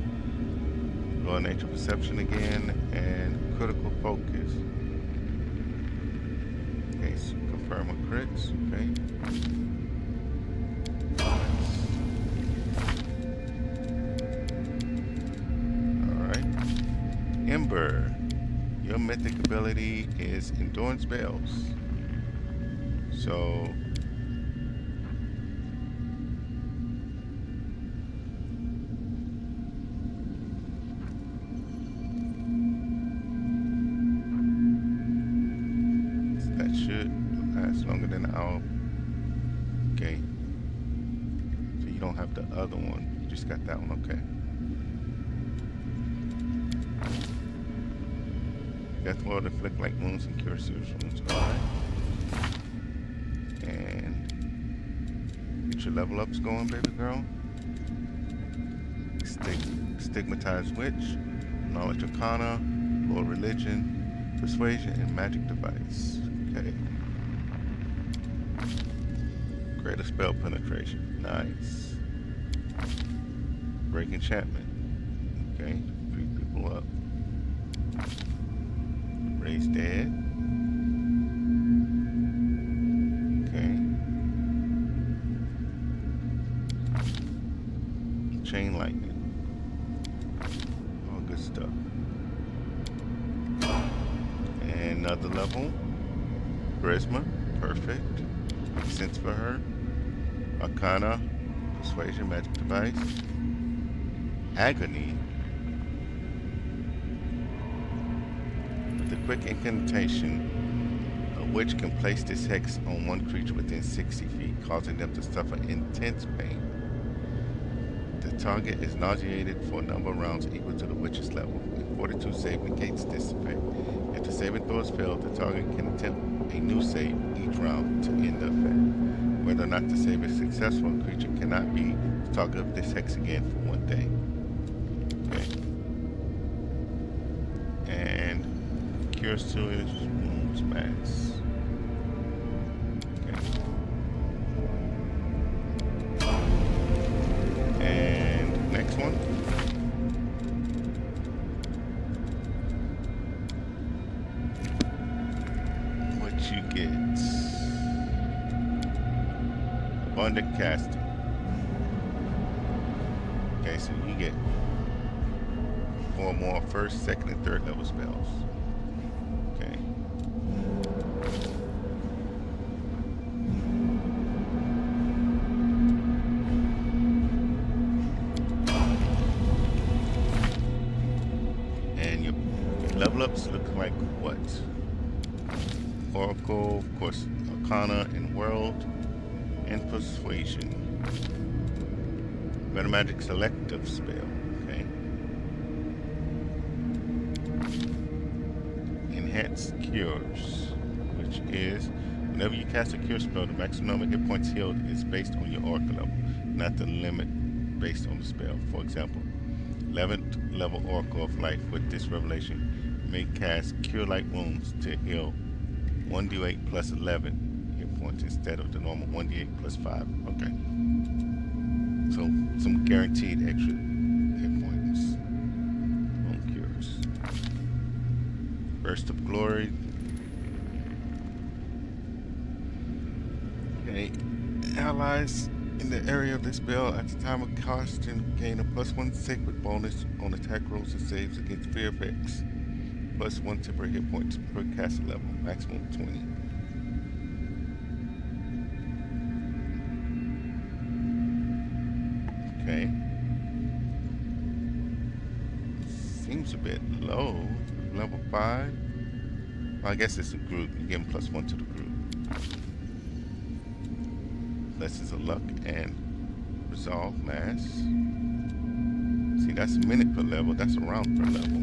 Lord Nature, Perception again, and critical focus. Okay, so confirm on crits, okay. Ember, your mythic ability is endurance spells. So that should last longer than an hour. Okay. So you don't have the other one. You just got that one, okay. Death will inflict like wounds and cure serious wounds. Alright. And get your level ups going, baby girl. Stigmatized Witch, Knowledge Arcana, Lord Religion, Persuasion, and Magic Device. Okay. Greater Spell Penetration. Nice. Break Enchantment. Okay. 3 people up. Raise Dead. Okay. Chain Lightning. All good stuff. And another level. Charisma. Perfect. Makes sense for her. Arcana. Persuasion. Magic Device. Agony. Quick incantation, a witch can place this hex on one creature within 60 feet, causing them to suffer intense pain. The target is nauseated for a number of rounds equal to the witch's level. A 42 save negates this effect. If the saving throw is failed, the target can attempt a new save each round to end the effect. Whether or not the save is successful, a creature cannot be the target of this hex again for 1 day. Okay. And cures 2 wounds max. Okay. And next one. What you get? Abundant casting. Okay, so you get 4 more first, second, and third level spells. Okay. And your level ups look like what? Oracle, of course, Arcana and World, and Persuasion. Meta Magic Selective Spell. Okay. Enhanced Cures, which is whenever you cast a cure spell, the maximum number of hit points healed is based on your Oracle level, not the limit based on the spell. For example, 11th level Oracle of Life with this revelation may cast Cure Light Wounds to heal 1d8 plus 11 hit points instead of the normal 1d8 plus 5. Okay. So some guaranteed extra hit points on cures. Burst of Glory. Okay. Allies In the area of this spell, at the time of casting, gain a +1 sacred bonus on attack rolls and saves against fear effects. +1 temporary hit points per caster level, maximum 20. Okay. Seems a bit low. Level 5. Well, I guess it's a group. You give him +1 to the group. Lessons of luck and resolve mass. See, that's a minute per level. That's a round per level.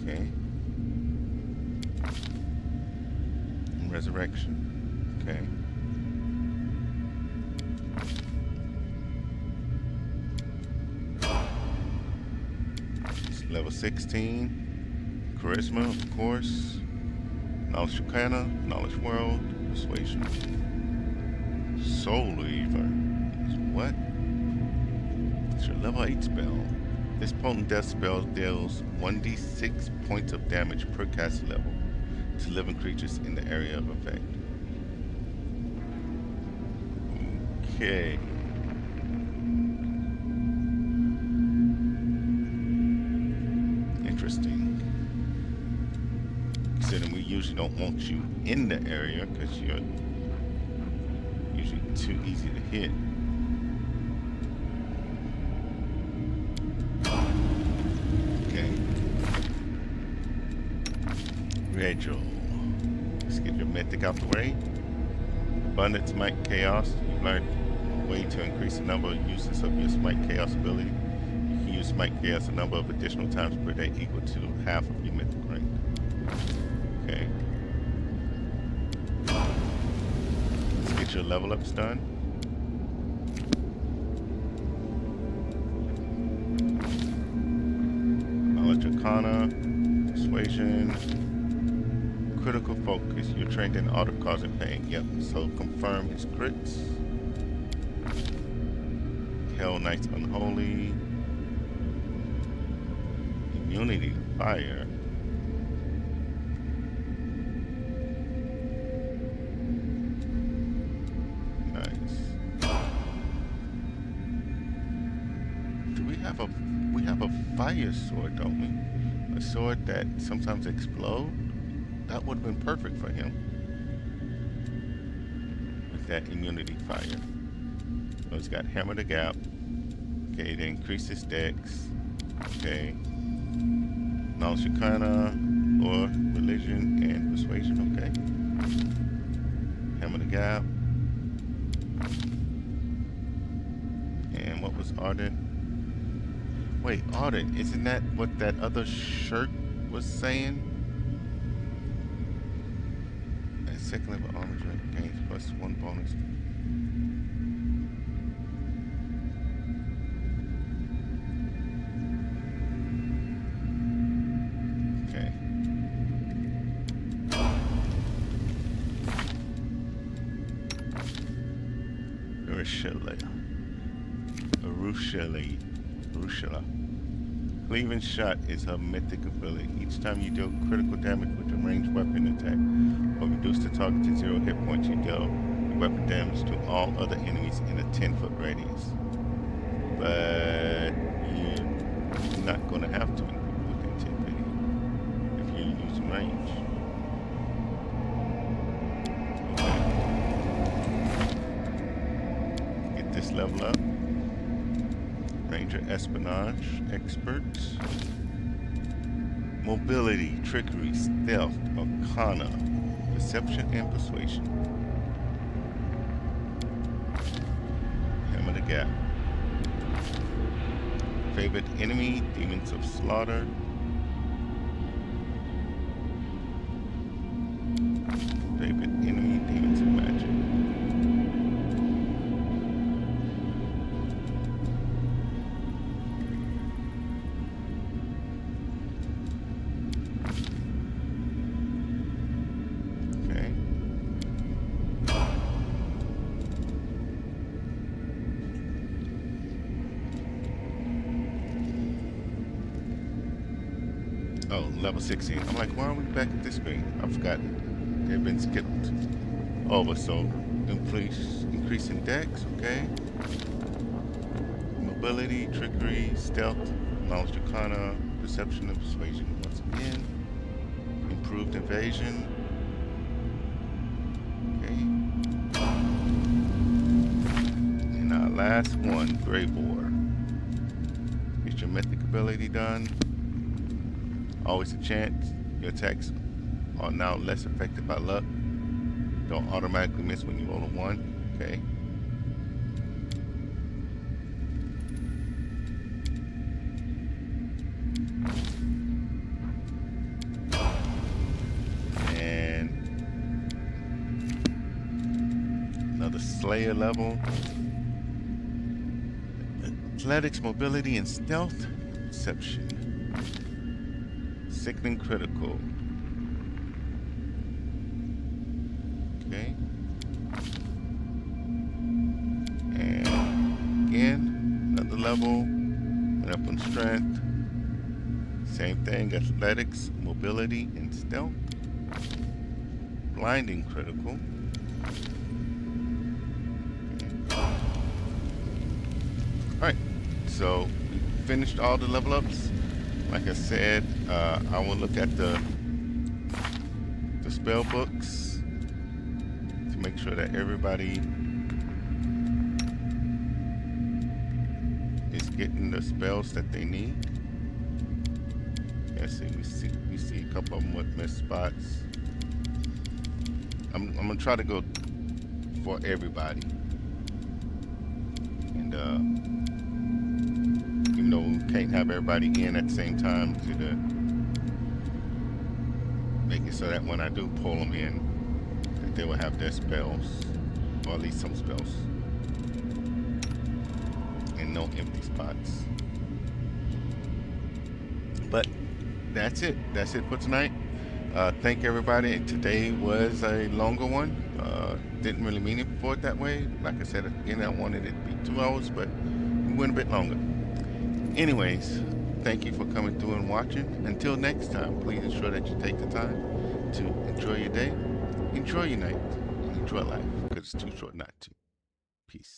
Okay. And resurrection. Okay. Level 16, charisma, of course, knowledge arcana, knowledge world, persuasion, soul weaver. What? It's your level 8 spell. This potent death spell deals 1d6 points of damage per caster level to living creatures in the area of effect. Okay. Interesting. Considering we usually don't want you in the area because you're usually too easy to hit. Okay. Rachel. Let's get your mythic out the way. Abundance, Might, Chaos. You've learned a way to increase the number of uses of your Smite Chaos ability. Use Smite Chaos a number of additional times per day equal to half of your mythic rank. Okay. Let's get your level ups done. Knowledge Arcana, Persuasion, Critical Focus. You're trained in auto causing pain. Yep. So confirm his crits. Hell Knight's Unholy. Immunity to fire. Nice. Do we have a fire sword, don't we? A sword that sometimes explodes? That would have been perfect for him. With that immunity fire. So he's got Hammer the Gap. Okay, to increase his dex. Okay. Knowledge Arcana or Religion and Persuasion, okay. Hammer the Gap. And what was Ardent? Wait, Ardent, isn't that what that other shirt was saying? At second level armor gains +1 bonus. Arushala. Cleaving Shot is her mythic ability. Each time you deal critical damage with a ranged weapon attack, or reduce the target to 0 hit points, you deal weapon damage to all other enemies in a 10-foot radius. But you're not going to have to within 10 feet if you're using range. Okay. Get this level up. Ranger Espionage, Expert, Mobility, Trickery, Stealth, Arcana, Perception, and Persuasion. Hammer the Gap. Favorite enemy, Demons of Slaughter. Favorite enemy, Demons of Magic. Level 16. I'm like, why are we back at this screen? I forgot. They've been skipped. over. So increasing dex, okay. Mobility, trickery, stealth, knowledge arcana, perception and persuasion once again. Improved evasion. Okay. And our last one, Grave War. Get your mythic ability done. Always a chance. Your attacks are now less affected by luck. Don't automatically miss when you roll a 1. Okay. And another Slayer level. Athletics, mobility, and stealth. Perception. Sickening critical. Okay. And again, another level. Went up on strength. Same thing, athletics, mobility, and stealth. Blinding critical. Okay. Alright, so we finished all the level ups. Like I said, I will look at the spell books to make sure that everybody is getting the spells that they need. Let's see, we see a couple of them with missed spots. I'm gonna try to go for everybody, and even though we can't have everybody in at the same time, to make it so that when I do pull them in, that they will have their spells, or at least some spells, and no empty spots. But that's it for tonight. Thank everybody. Today was a longer one. Didn't really mean it for it that way. Like I said at the beginning, I wanted it to be 2 hours, but it went a bit longer. Anyways, thank you for coming through and watching. Until next time, please ensure that you take the time to enjoy your day, enjoy your night, and enjoy life, because it's too short not to. Peace.